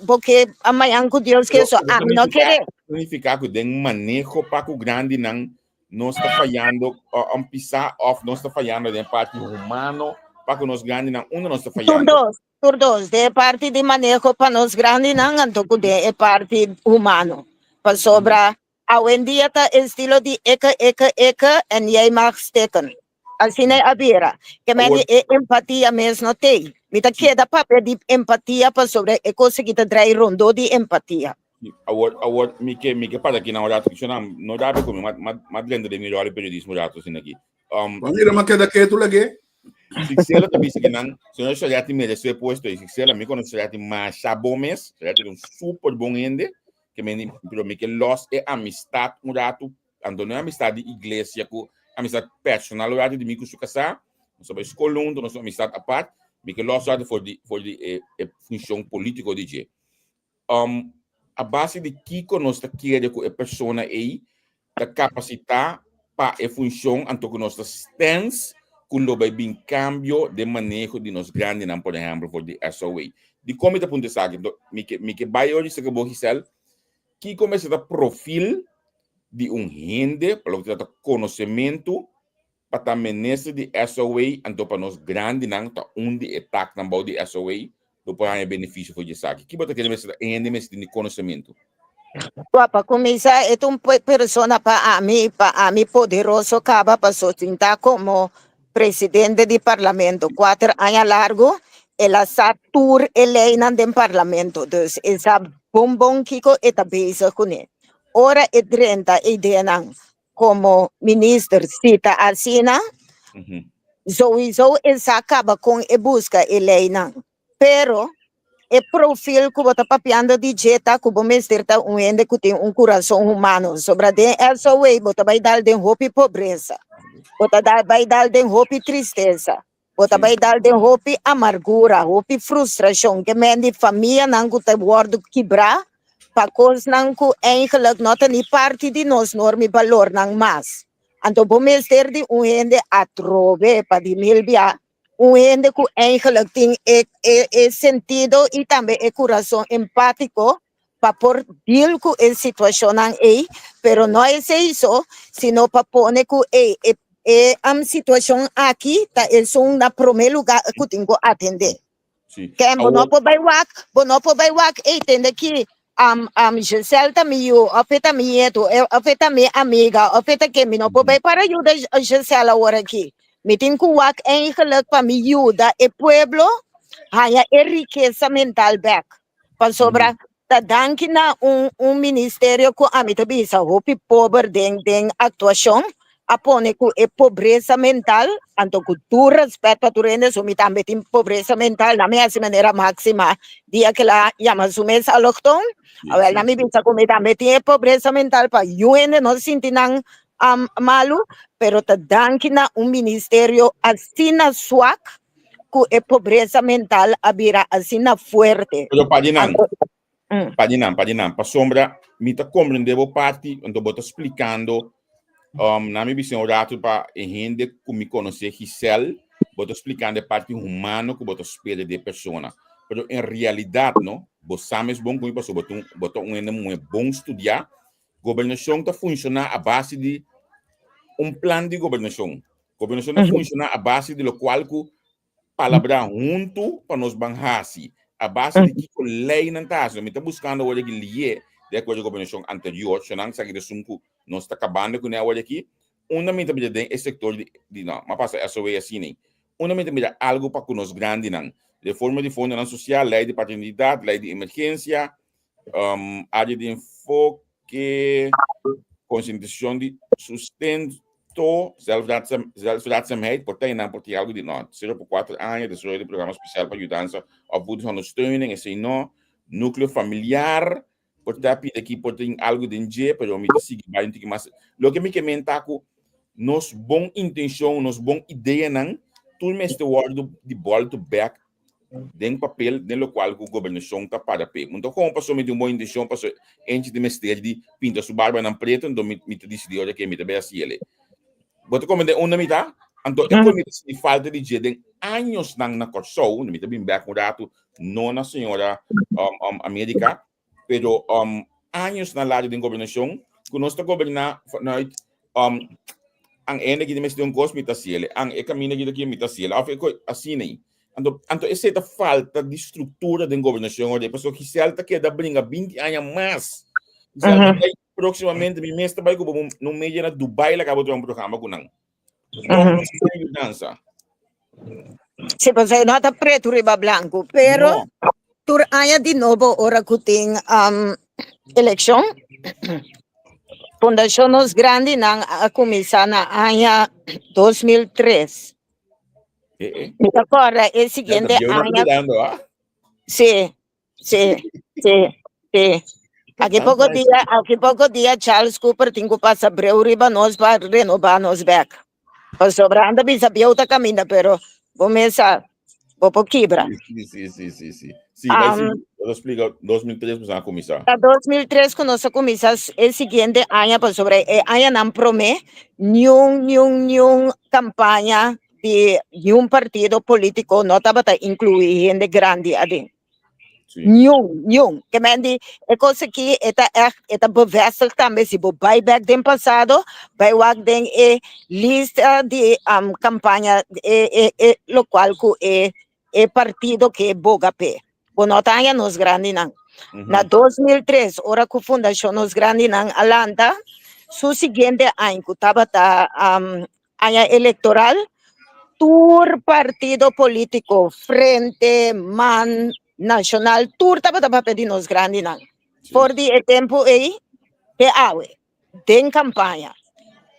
porque amanhã com Deus que isso não quer. Significa que tem manejo para o grande não está falhando, pisar off, não está falhando de parte humano, para que nós grandes não está falhando. Todos, de parte de manejo para nós grandes não, então de parte humano. Para sobra, hoje em dia tá estilo de eka, e jij mag steken. Assim é a beira, que me empatia mesmo não tem. Me tá queda papel de empatia para sobre a coisa que tá trai rondo de empatia. Agora, me que para aqui na hora que não dá para comer, mas lendo de melhor periodismo já tô assim aqui. Mira, mas queda quieto lagi. Se ela também se não, se nós já tem merece posto e se ela me conhece já tem mais sabomes, já tem super bom ende, que me que los é amistade um rato, ando não é amistade de igreja com amistade personal, o rato de mim com sua casa, nós somos escolhidos, nós somos amistade à parte, me que los rato for de função política de je. A base de que nós está querendo com a pessoa aí, da capacidade para a função, então que nós stance quando vai vir cambio de manejo de nós grandes, por exemplo, por de SOA. De como está ponto sabe, me que vai hoje se que vou dizer, que começa a perfil de gente, para que trata conhecimento, para também nesse de SOA, então para nós grandes, não tá onde ataque na de SOA, do para benefício foi de saque. Que bota que ele vai de conhecimento. Para começar, é uma pessoa para mim poderoso, acaba para sustentar como presidente do parlamento, 4 anos largo, ela sa tour eleina do parlamento, então, essa bombom kiko está bezig com ele. Ora e 30 ideia como ministro cita assina, sowieso essa acaba com e busca eleina, pero o perfil que você papiando de jeta, que você está ende que tem coração humano, sobre essa way, você vai dar de roupa e pobreza. Você vai dar de roupa e tristeza. Você vai dar de roupa e amargura, roupa e frustração. Que mende família não que te guarda quebrar, para coisas não que eigenlijk não tem parte de nós norma e valor não mais. Então, vamos ter de ende a trove para de milbia, ende que eigenlijk tem sentido e também coração empático para por deal com a situação aí, pero não é isso, sino para pôr que a situação aqui tá é na primeiro lugar que tenho que atender. Que não pode wak, entende que Gisele também afeta medo, afeta minha amiga, afeta que me não pode para ajudar a Gisele agora aqui. Me tenho que wak eigenlijk para me ajudar o pueblo haya riqueza mental back. Pa sobra, danke na ministerio ko amita bisa hopi pobre deng actuação, apone ko pobreza mental, anto ko tu respeto pa tu rende sumita ambetin pobreza mental, na minha maneira máxima, dia que la llama sumes alocton, awel na mi bisa ko mita ambetin pobreza mental pa yuende no sintinang malu, pero ta danke na ministerio asina swak, ku pobreza mental abira asina fuerte. Pero Padinam, para sombra, me tá compreendendo parte, então vou explicando, na minha visão, rato para a gente que me conhece, Giselle, vou explicando a parte humana que vou esperar de pessoa. Pero em realidade, não, você sabe bom como isso, botou bom estudar, governação está funcionando a base de plano de governação. Governação está funcionando a base de lo qual que palavra junto para nos banhasi. A base de que lei não está, me está buscando o que lhe de acordo com a governação anterior, se não sabe que nós está acabando com o aqui, uma mente é setor de não, mas passa essa vez assim nem, uma mente algo para que nós grande não, reforma de fundo social, lei de paternidade, lei de emergência, área de enfoque, conscientização de sustento, zelfredzaamheid, partij porque algo de não, 0 por 4 anos, desenvolver de programa especial para ajudar a voeding ondersteuning, esse não, núcleo familiar, portanto, aqui tem algo de dia, pero me sigue bem, mas lo que me comenta com nos bom intenção, nos bom ideia não, tudo me está word de bola to back, den papel, den lo qual o governação está para pé. Então, como passou me de uma boa intenção, passou antes de mestre de pinta sua barba na preta, então me decidiu olha que me também assim ele. Boto como de uma mitad, então eu como me falta de dia, den anos na corso, me também back um rato, não na senhora América, pero anos na lado de governação, que nós está governar ang ene que mestre cosmita ciele, ang caminho que mita ciele, assim nem. Então essa falta de estrutura de governação, de pessoa que se alta que da brinca 20 anos mais. Proximamente mi mestre vai com no meio na Dubai lá acabou de um programa com não. Não dança. Se você não está preto riba blanco, pero tur aya de novo ora que tem eleição. Fundação Nos Grande nang começar na aya 2003. Agora é seguinte aya. Sim. Aqui pouco dia Charles Cooper tem que passar breu riba nós para renovar nos back. O sobrando bisa biota caminha, pero começa vou quebra. Sim, mas eu explico 2003 para começar. 2003 quando nós começamos é seguinte ano para sobre ano não promete nenhum campanha de nenhum partido político não estava incluir gente grande ali. Nenhum. Que mende é coisa que eta bevestig também se vai back do passado, vai wag den lista de campanha lo qual é partido que boga pé. Quando tá nos grande não. Na 2003, ora que Fundação Nos Grande não Alanda, su seguinte ano que tava ano eleitoral, tour partido político Frente Man Nacional tour tava pedindo Nos Grande não. Por de tempo aí que awe tem campanha.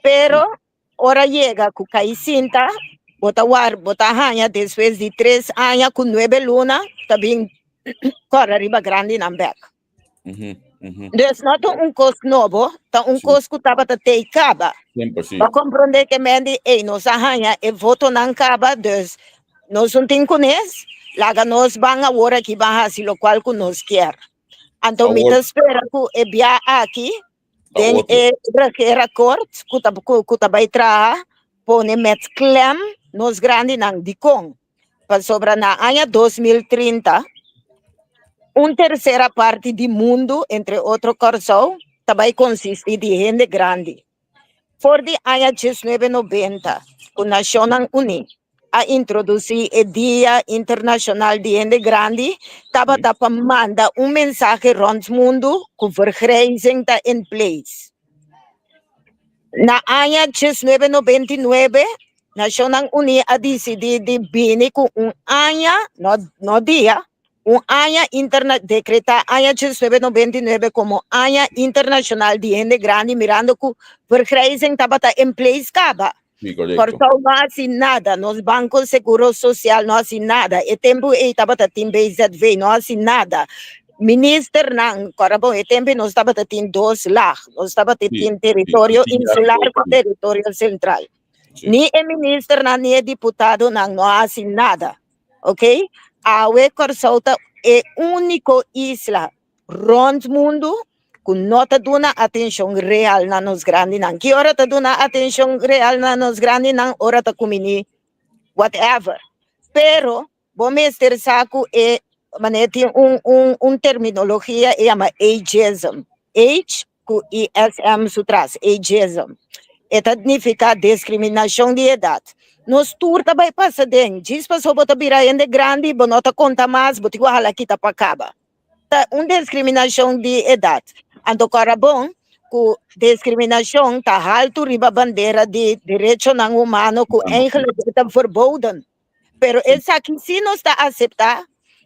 Pero ora chega com caicinta, bota hanha depois de 3 anos com 9 luna, também corre riba grande na back. Então não custo novo, tá custo que tava te caba. Para compreender que mende nossa hanha e voto não caba, dus nós não tem conhece. Laga nos van agora que van a lo qual que nos quer. Então me espera que via aqui tem record que vai trazer pone met clem nos grande nang dikong. Para sobra na ano 2030 terceira parte do mundo entre outro corso vai consistir de gente grande. For the ano 1990 com Nações Unidas a introduzir o Dia Internacional de Gente Grande, estava para mandar mensagem rond o mundo que vergrijzing está em place. Na ano 1999, Nacional Unia a decidir de bini com ano, no dia, ano decretar ano 1999 como ano internacional de gente grande, mirando que vergrijzing tabata em place caba. Sí, correcto. Portanto, não assim nada, nos bancos seguro social não assim nada, e tempo e tabata tim BZV não assim nada. Minister nang corabo e tempo nós estava tem 2 lá, nós estava tem território insular com território central. Sí. Ni é minister na ni é deputado não assim nada, ok? A Corsolta é único isla rond mundo com nota duna atenção real na nos grande não. Que hora tá duna atenção real na nos grande não, hora tá comini whatever. Pero bom mestre saco é mané tem terminologia chama ageism. Age com ISM sutras, ageism. Significa discriminação de idade. Nos turta vai passar den, diz para sobo tá bira ende grande, bonota conta mais, botigo hala kita pacaba. Tá discriminação de idade. Ando carabon com discriminação tá alto riba bandeira de direito não humano com eigenlijk está verboden. Pero essa aqui se não está aceitar,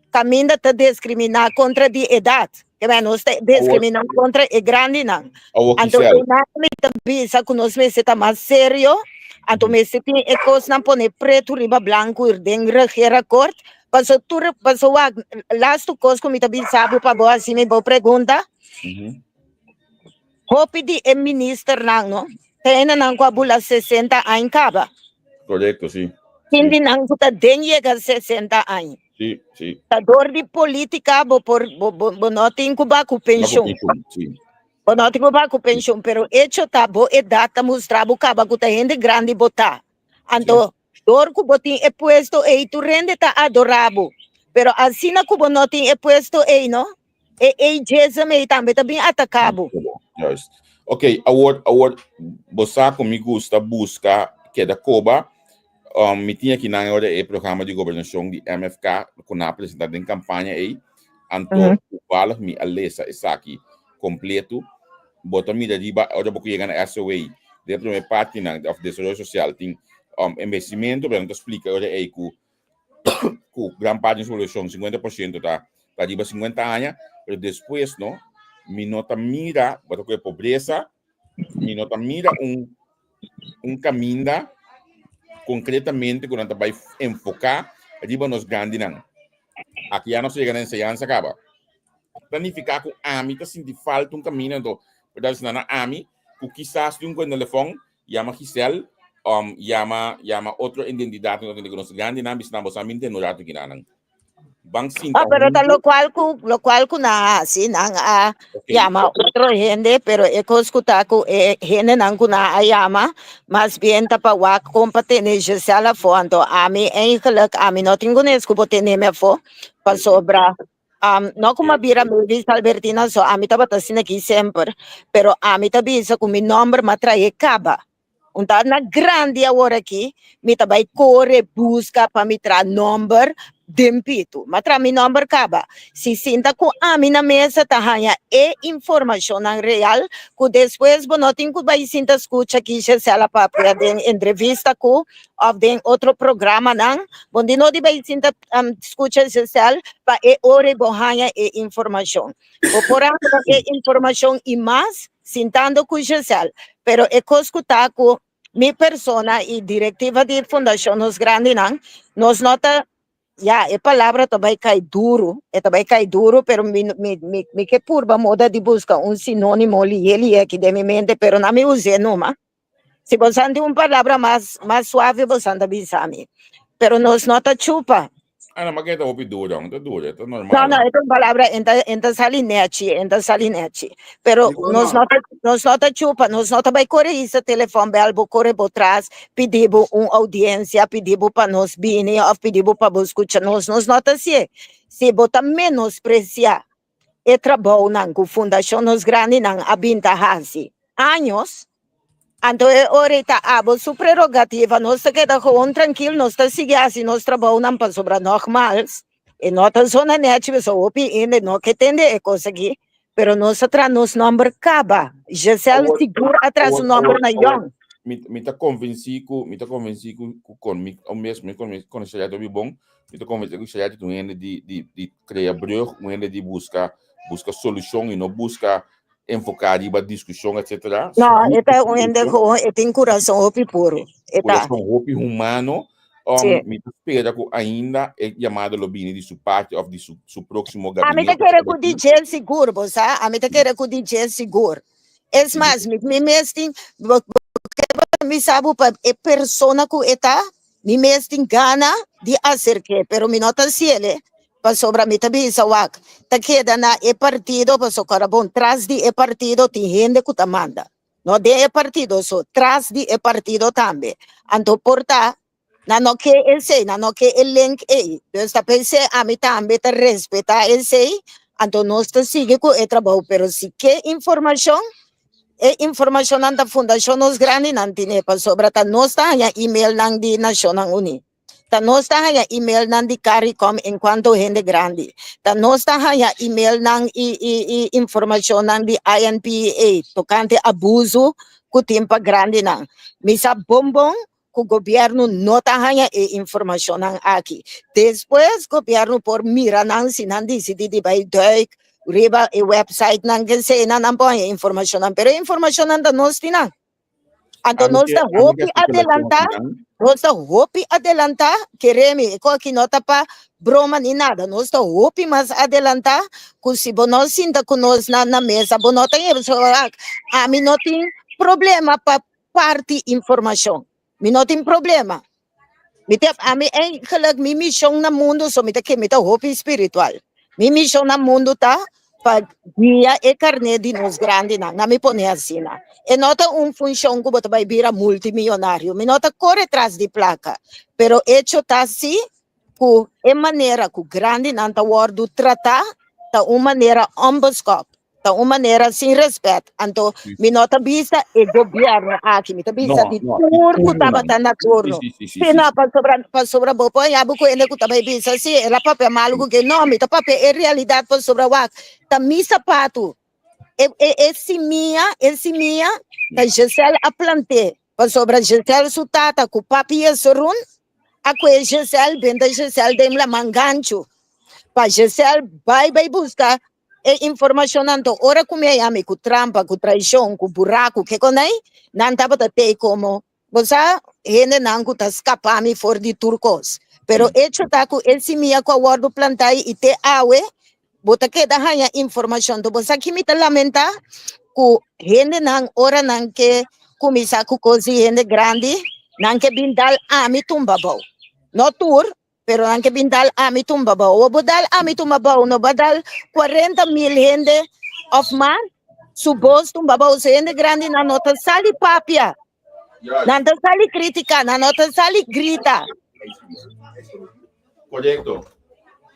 caminha tá discriminar contra de idade. Que não está discriminando contra é grande não. Ando me também sa conosco me está mais sério. Ando me se tem ecos não pone preto riba branco ir den regera cort. Paso last cos como também sabe para boa assim me boa pergunta. Hopi di é minister não? Tem não com a bula 60 anos caba. Correcto, sí. Hindi nang puta den llega 60 anos. Sí, sí. Tador de política bo notin ko ba ku pension. Sí. Bo notin ko ba ku pension pero hecho tabo e data mostrabo ka ba ku ta gente grande botar. Anto dor ku botin e puesto e tu rende ta adorabo. Pero assim na ku bo notin e puesto e no. E ageism e também tá bem atacado. Yes. Ok, award bosa comigo gusta busca que da Coba. Me tinha aqui na hora o programa de governação de MFK com a apresentação em campanha aí, então o qual me alessa essa aqui completo, bota me de hora porque chega na SOA, de primeira parte na of desenvolvimento social tem investimento, para não explicar hora aí com grande parte da solução 50% tá de 50 anos, mas depois não me nota mira, bota com a pobreza, me nota mira caminho concretamente quando a gente vai enfocar riba nos grandes não. Aqui já não chega na enseñança acaba. Planificar com a AMI, tá sentindo falta caminho, então, para dar na AMI, que quizás tem com o telefone, chama Giselle, chama outra identidade que nos grandes não, mas não sabemos que não rato que não. Pero lo cual kuna si nang llama otro gente, pero ecoscutaco gente nang kuna ayama, más bien tapawak competencia sala fondo a mí eigenlijk a mí no tengo nescubo teneme fo pa sobra no como bira me dice Albertina so a mí tabata sin aquí sempre, pero a mí tabisa con mi nombre matrae caba. Unta na grande agora aqui, me também corre busca para me tra number dempito, mas tra mi number caba. Se sinta com a minha mesa tahanha e informação real, que depois bonotin que vai sinta escuta aqui se ela para de entrevista com ou de outro programa não, onde não de vai sinta escuta se ela para e ore bohanha e informação. O porém e informação e mais sintando com Giselle, pero é escutar com minha persona e diretiva de fundação nos grandes nos nota é palavra também cai duro, pero me que purba moda de buscar sinônimo ali ele é que de minha mente, pero não me use numa. Se você tem palavra mais suave, você anda bisami, pero nos nota chupa. Não, mas que tá duro, tá normal. Não, essa palavra entra salinete, pero nos nota chupa, nos nota vai correr isso telefone, belbo correr por trás, pedibo audiência, pedibo para nos bine, ou pedibo para escutar nos nota se bota menospreciar e trabalho não com fundação nos grande não abinta hasi anos. Então, ahorita, sua prerrogativa, nós queda com tranquilo, nós seguimos assim, nós trabalhamos para sobrar normais, e nós zona net, pessoal, opinião, não que tende é conseguir, pero nós atrás nos número caba, já se segura atrás o número na young. me tá convenci com o mesmo com o Shayat é bom, me tá convenci que o Shayat tu ende de criar brug, um ende de buscar solução e não busca enfocar em discussão, etc. Não, é um ende com tem coração hopi puro. Coração hopi humano. Sim. Me espera que ainda é chamado Lobini de sua parte ou de seu próximo A gabinete. mim tá querendo que o DJ seguro, você? A mim tá querendo que o DJ seguro. É mais, me mesmo me sabe para a pessoa que está, me mesmo gana de acercar, pero me nota se ele para sobra me também sawak. Tá queda na e partido para socorrer bom tras de e partido tem gente que tá manda. No de e partido so tras de e partido também. Anto porta na no que esse, na no que el link é. Esta pense a mim também tá respeitar esse, anto nós tá sigue com o trabalho, pero se que informação informação da fundação nos grande não tem para sobra tá nós tá a email nang di National Uni. Tá nós tá a email nang di CARICOM enquanto gente grande. Tá nós tá a email nang informação nang di INPA tocante abuso com tempo grande nang. Misa bombom que o governo não tá a informação nang aqui. Depois o governo por mira nang sinan decide de vai duik riba e website nang kasi na nampoy information nang pero information nang nos tinang anto nos ta hopi adelanta keremi ko kinota pa broma ni nada nos ta hopi mas adelanta kung si bonos sinta kunos na mesa bonota so a mi noting problema pa party information mi noting problema mitap ami ay kalag mi mission na mundo so mita hopi spiritual mi mission na mundo ta para guiar e carne de nos grande na me pone assim na e nota função que vai virar multimilionário me nota corre atrás de placa pero hecho tá assim com é maneira que grande não tá word tratar tá uma maneira amboscop tá uma maneira sem respeito então me nota vista e governo aqui me tá vista de turno tava na turno se não para sobra bopo e abu ko ele que tava vista se era papel maluco que não me tá papel é realidade para sobra wak tá mi sapato esse minha da Gisele a planter para sobra Gisele sutata com papel sorun a com Gisele venda Gisele dem la mangancho para Gisele vai buscar informação nanto ora como é ame com trampa com traição com buraco que conai não tava até como você gente não tá escapando for de turcos pero hecho tá com esse minha com a word plantai e te awe bota que dá informação do você que me tá lamenta com gente não ora não que começar com coisa gente grande não que bindal ame tumbabau no tour pero anche bindal ami tumbabao o bodal ami tumbabao no badal 40,000 gente of man subos tumbabao se gente grande na nota sali papia na nota sali critica na nota sali grita correto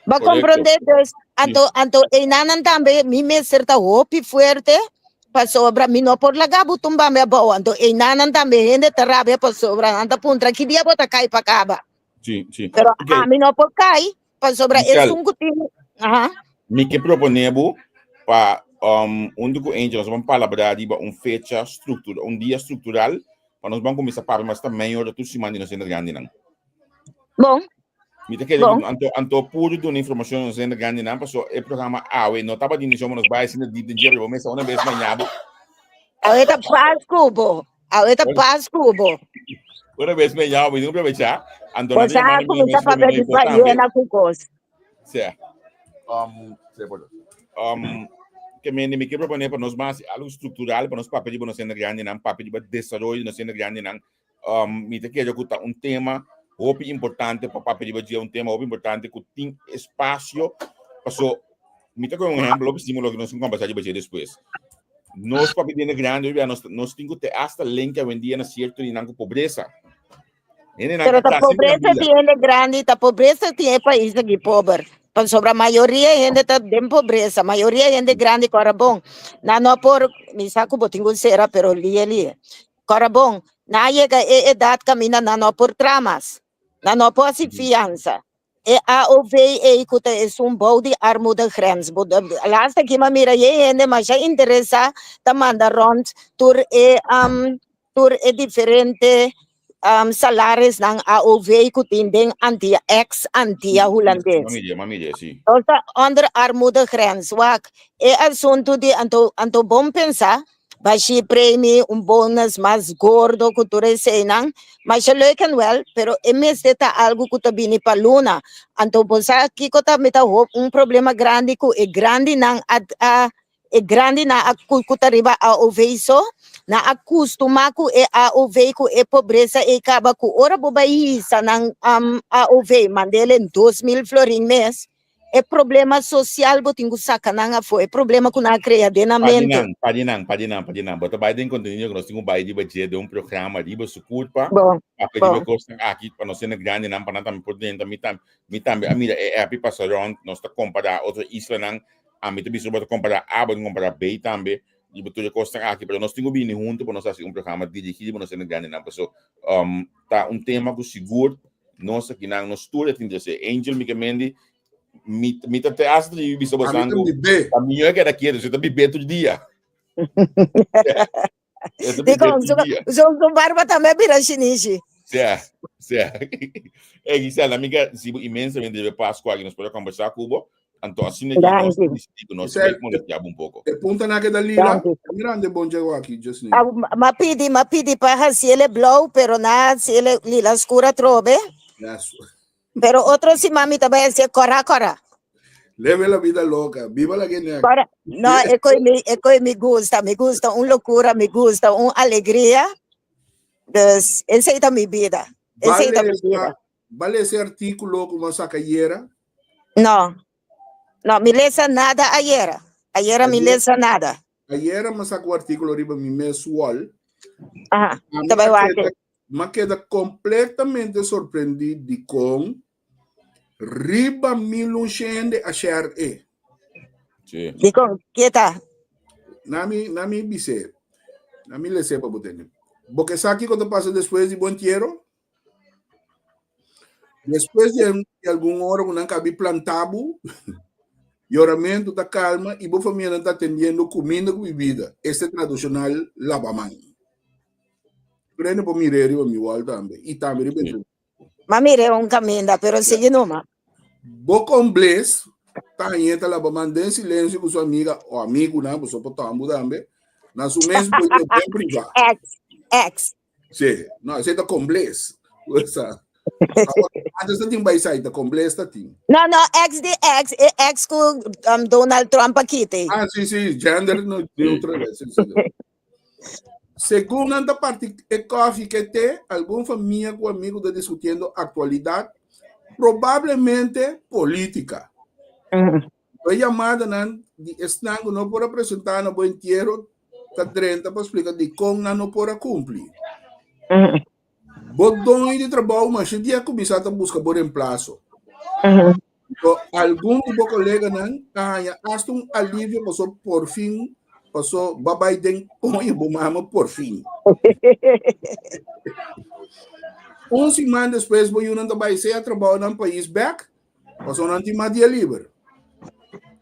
va comprender anto e nanan tambe mi me certa hopi fuerte pa sobra mi no por la gabu tumba me bao anto e nanan tambe gente terrabe pa sobra anta puntra que dia bota cai pa caba. Sim. Pero okay. A mim não pode cair para sobre esse cutinho. Me que proponemos para onde que a nós vamos falar de fecha estrutural, dia estrutural para nós vamos começar para mas também hora tu se manda no centro grande não. Bom. Me te quero anto puro de informação no centro grande não, passou o programa AWE não estava de início nos bairros de dia vamos começar uma vez manhã. AWE tá paz cubo. Una vez me llamo y no aprovechar. Pues como está para ver na cucos. Sí. Que me quiero proponer para nós mais algo estrutural para nós papel para nós sendo grande não papel para desenvolver nós sendo grande não me te quero contar tema muito importante para papel para tema muito importante que tem espaço passou me te com exemplo estímulo que nós vamos conversar depois nós papel de grande nós temos que hasta link a vendia na certo e não pobreza. Pero a pobreza tiene grande, a pobreza tiene país aqui pobre. Para sobre a maioria gente está bem pobreza, a maioria gente grande cora bom. Não por me saco botinho será, pero ali. Cora bom, na chega a idade camina não por tramas, não por fiança. E a OVE que é bom de armuda grens. Lasta que me mira gente mas já interessa, tá manda rond tur tur é diferente salários ng AOV kutinding ex-antia holandês. Mamília, sim. Então, onder armoedegrens, wak, é assunto de anto bom pensar, baixi prêmio, bônus mais gordo, que tu recebem, mas é leuken wel, pero é mesmo algo que tu bini pa luna. Anto pensar que tu tá meta problema grande que é grande nang é grande na cultura AOV so, na acostuma ko AOV ko pobreza acaba ko ora bobaihisa ng AOV mandelen 2,000 florin mes é problema social botingo sacananga foi problema com na criadenamente padinang bota Biden continua que nós temos Biden budget de programa de su culpa a pedir costa aqui para nós ser grande não para também por dentro mi também a mira é a pipa around nós está comparar outra isla não a mim também sobre comparar A comparar B também e betul costa aqui para nós temos bem junto para nós fazer programa dirigido para nós ser grande não pessoal tá tema que seguro nós aqui não nós tudo tem de ser Angel Micamendi me te astro e biso bosango a minha que era que você tá bebendo todo dia Digo, barba também vira chinês. Certo. É isso, a amiga, se imensamente deve Páscoa aqui, nós podemos conversar com o então assim é que nós vamos um pouco. É ponta na que da lila, grande bom dia aqui, just Ma pidi para se ele blow, pero na se ele lila escura trobe. Pero otro si mami também se cora. Leve la vida loca, viva la guinea. No, é que me gusta loucura, me gusta alegria. Pues, essa é a minha vida. Vale esse artículo como saca ayer? No, me lesa nada ayer. Ayer me lesa nada. Ayer me sacou o artículo arriba mi mensual. Ajá, me queda completamente surpreendido com riba milunchende a share e. Sim. Dico, que tá? Nami bise. Nami lese para botar. Porque sabe quando passa depois de bom tiro? Depois de alguma hora que não cabe plantado, e oramento da calma e boa família está atendendo comida com bebida. Este é tradicional lavamão. Prende para mirar para mi wall também. E também repito. Mas mire caminho, pero sigue numa. Boca inglês, tá aí tá lavamão em silêncio com sua amiga ou amigo, não, você pode estar também. Na sua mesma bem privado. Ex. Sim, não, você tá com inglês. Antes não tinha baixado, tá com inglês, tá tinha. Não, ex com Donald Trump aqui, tem. Sim, gender neutral. Segundo a parte é coffee que tem, alguma família com amigo está discutindo atualidade, provavelmente política. A chamada de estango não pode apresentar no bom inteiro, está 30 para explicar de como não pode cumprir. Bodão de trabalho, mas se dia começar a buscar por reemplaço. Algum tipo de colega não, hasta alívio passou por fim, passou babai den põe o mama por fim. Semana depois, vou ir no país a trabalhar no país back, passou não tinha dia livre.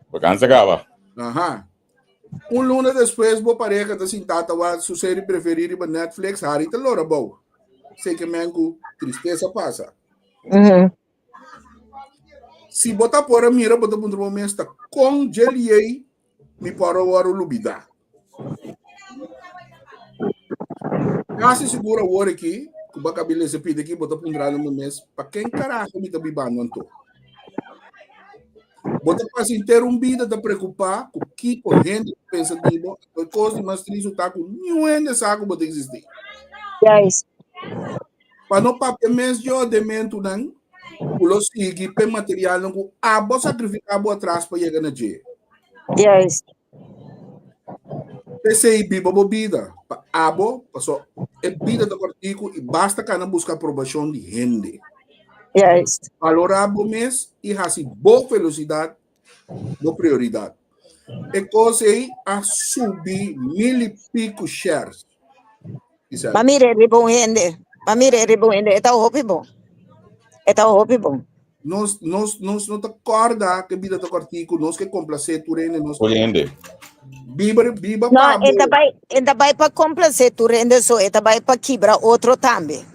Vacância acaba. Lunes depois, vou pareja da sentada a sua série preferida para Netflix, Harry tá lora boa. Sei que mengo tristeza passa. Se botar por a mira, botar por um momento, está congelei, me para o aro lubida. Quase segura o aro aqui, que o cabelo se pide aqui, botar por um grado no mês, para quem caraca me tá bibando anto. Botar para se ter vida tá preocupar com o que correndo pensa de a coisa mais triste tá com nenhum saco botar existir. Yes. Para não papel mesmo eu demento não o sigue pe material não a bo sacrificar bo atrás para chegar na dia. Yes. Pensei biba bobida para abo passou é vida do artigo e basta que não buscar aprovação de gente. Yes. Valorar o mês e assim boa velocidade no prioridade. E coisa aí a subir 1,000 e pico shares. Mamire ribon hende. Eta hopi bom. Nós não te acorda que vida do artigo, nós que complacer tu rende, nós. Oriende. Biba No, Pablo. ainda vai para complacer tu rende só, ainda vai para quebrar outro também.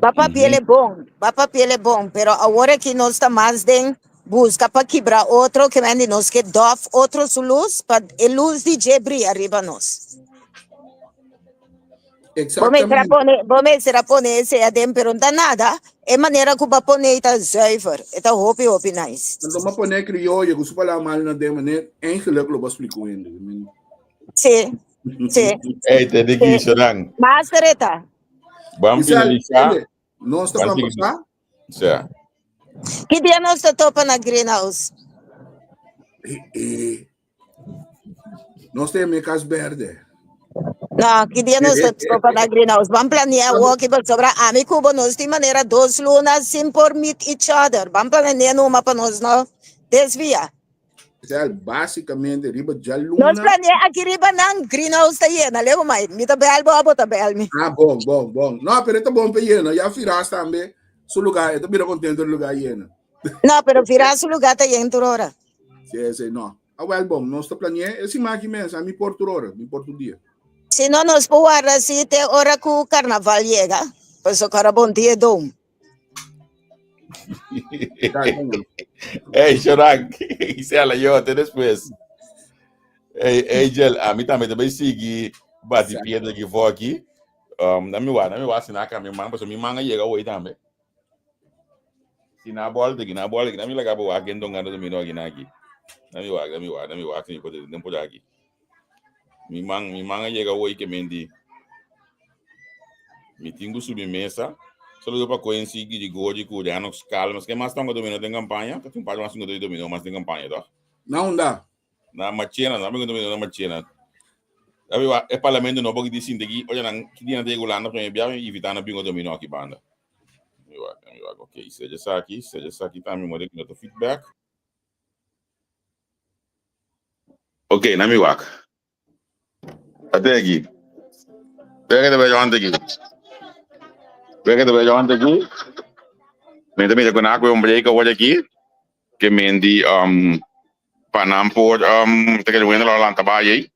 Papel é bom, pero agora que nós estamos mais de busca para quebrar outro, que vende nós que dof outros luz, para a luz de jebri arriba nós. Exatamente. Vamos será poner esse adem, pero não dá nada. É maneira que o paponer está zuiver, está hopi nice. Quando uma pone crioulo, eu gosto falar mal na dema, né? Eigenlijk lo explico ainda. Sim. Hey, te digo isso, Rang. Mas tereta. Vamos finalizar. Nós estamos a passar? Sim. Que dia nós estamos na greenhouse? Nós temos casa verde. Não, que dia nós estamos na greenhouse? Vamos planear o que vai sobrar. A mim, Cuba, nós temos maneira 2 lunas sem por meet each other. Vamos planear uma para nós, não? Desvia. Basicamente, riba de luna. Nós planeamos aqui riba na greenhouse tá aí, leva mais. Me tá bem, bota bem. Ah, bom. Não, pero tá bom para aí, já firas também. Su lugar, eu tô bem contente do lugar aí. Não, pero firas o lugar tá aí em hora. Sim, não. Ah, well, bom, nós tá planeando, esse máquina mesmo, a mim por hora, me por dia. Se não nós poar assim, te hora que o carnaval chega, pois o cara bom dia dom. Hey, Chorang, isso ela eu até depois. Hey, Gel, a mim também seguir bate pedra que vou aqui. Na minha assinar com a minha mãe, porque minha mãe chega hoje também. Se na bola, na minha legal boa, alguém não ganha do meu aqui. Na minha que não pode aqui. Minha mãe chega hoje que mendi. Me tenho submesa. Só para conhecer de gosto, cuidar, nos calmas, que mais estão dominando tem campanha, que tem para mais um dominó, mas tem campanha, tá? Não dá. Na machina, não me dominando na machina. É parlamento não pode dizer que olha não que dia de regular na primeira vez evitando bingo dominó aqui banda. Ok, seja aqui também mudei com o feedback. Ok, na minha até aqui. Pega de beijo antes aqui. Pega de beijo antes aqui. Também com água break hoje aqui. Que mendi panampor te quero ver lá na tabaia.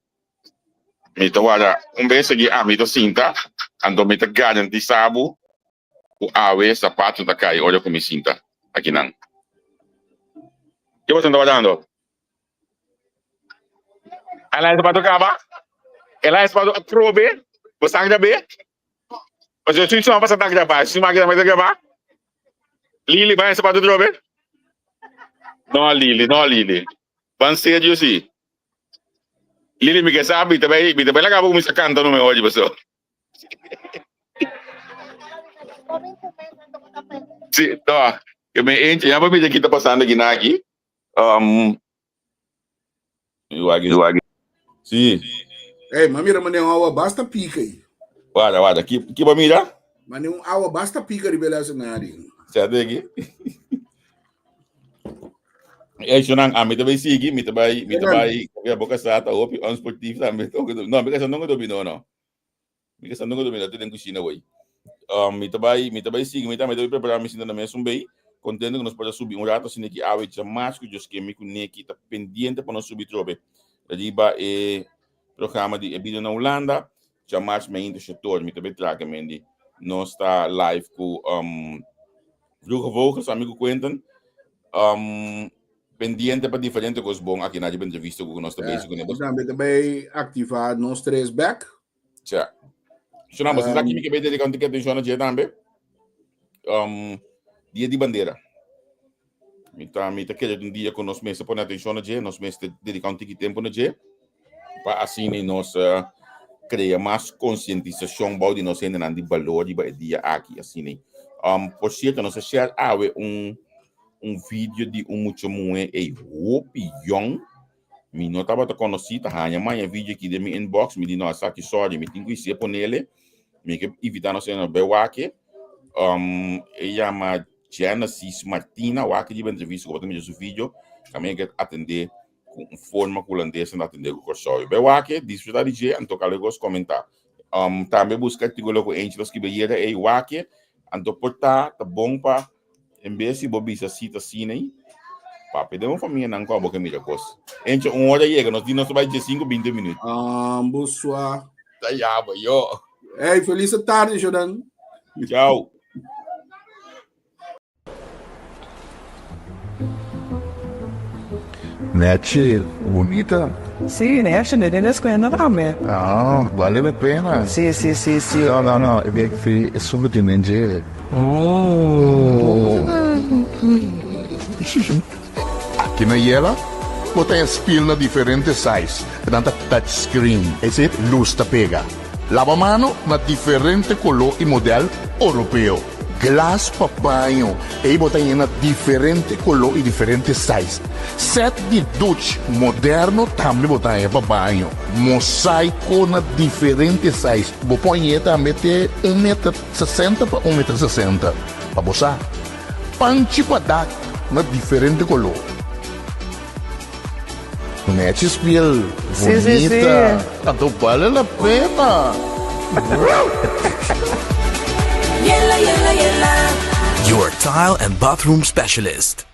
Então olha, beijo aqui a mim tô cinta, ando me te garantizado o ave sapato da cai, olha como me cinta aqui não. Que você está olhando? Ela é sapato cava? Ela é sapato probe? Você ainda bem? Mas eu não passa a gravar, se não vai gravar. Lili vai sapato probe? Não Lili. Van ser de assim. Lili me quer saber também lá acabou me sacando no meu olho pessoal. Sim, tá. Eu me enche, já vou me aqui tá passando aqui. Eu aqui. Sim. Ei, mamira, mas não água basta pica aí. Guarda, que mamira? Mas não água basta pica de beleza na área. Certo aqui. É, Xonang, me também seguir, me também, a boca sata, opi, on sportivo também. Não, porque não dominou, não. Porque não dominou, tu tem que chinar hoje. Me também seguir, me também preparar me na mesa bem, contendo que nós podemos subir rato assim que a vez mais que eu que me conecte tá pendente para nós subir trobe. Riba programa de vídeo na Holanda, já mais me intersetor, me também traga mendi. Nós está live com vroeger amigo contam. Pendiente para diferentes coisas bom aqui na entrevista com nós também. Nós também ativar nós 3 back. Já. Senão você aqui me quer dedicar um ticket de Jona Dia também. Dia de bandeira. Então, me quer um dia com nós mesmos para atenção na dia, nós mesmos dedicar um ticket tempo na dia. Para assim nós criar mais conscientização de nós ainda de valor de dia aqui assim. Por certo, nós share vídeo de muito hopi young. Me não estava conhecido, hanya mais vídeo aqui de minha inbox, me disse nossa que sorry, me tenho que ir por nele, me que evitar nós na bewake. Ela ma Genesis Martina, o aqui de entrevista com o vídeo, também que atender com forma holandesa na atender o corso. Bewake, desfrutar de dia, então calegos comentar. Também buscar artigo com Angelos que beira o aqui, então portar tá bom para em vez de Bobby cita assim, Papi, de uma família não acaba que mira coisa. Enche uma hora chega, nós tínhamos vai de 5, 20 minutos. Bonsoir. Tá já, yo. Hey, feliz tarde, Jordan. Tchau. Nete, bonita. Sí, Nash, en la escuela también. Ah, vale a pena. Sí, sí, sí, sí. Não. É bem que é subtinente. Aqui na Yela, botem as pilhas diferentes sizes. Tanto touchscreen. Esse é luz da pega. Lava-mano na diferente color e modelo europeu. Glass para banho. E botem na diferente color e diferente size. Set de duche moderno também botem para banho. Mosaico na diferente size. Vou pôr também até 1,60 m para 1,60 m. Para boçar. Panchi para dar na diferente color. Mete spiel. Sí, sí, sí. Tanto vale a pena. Your tile and bathroom specialist.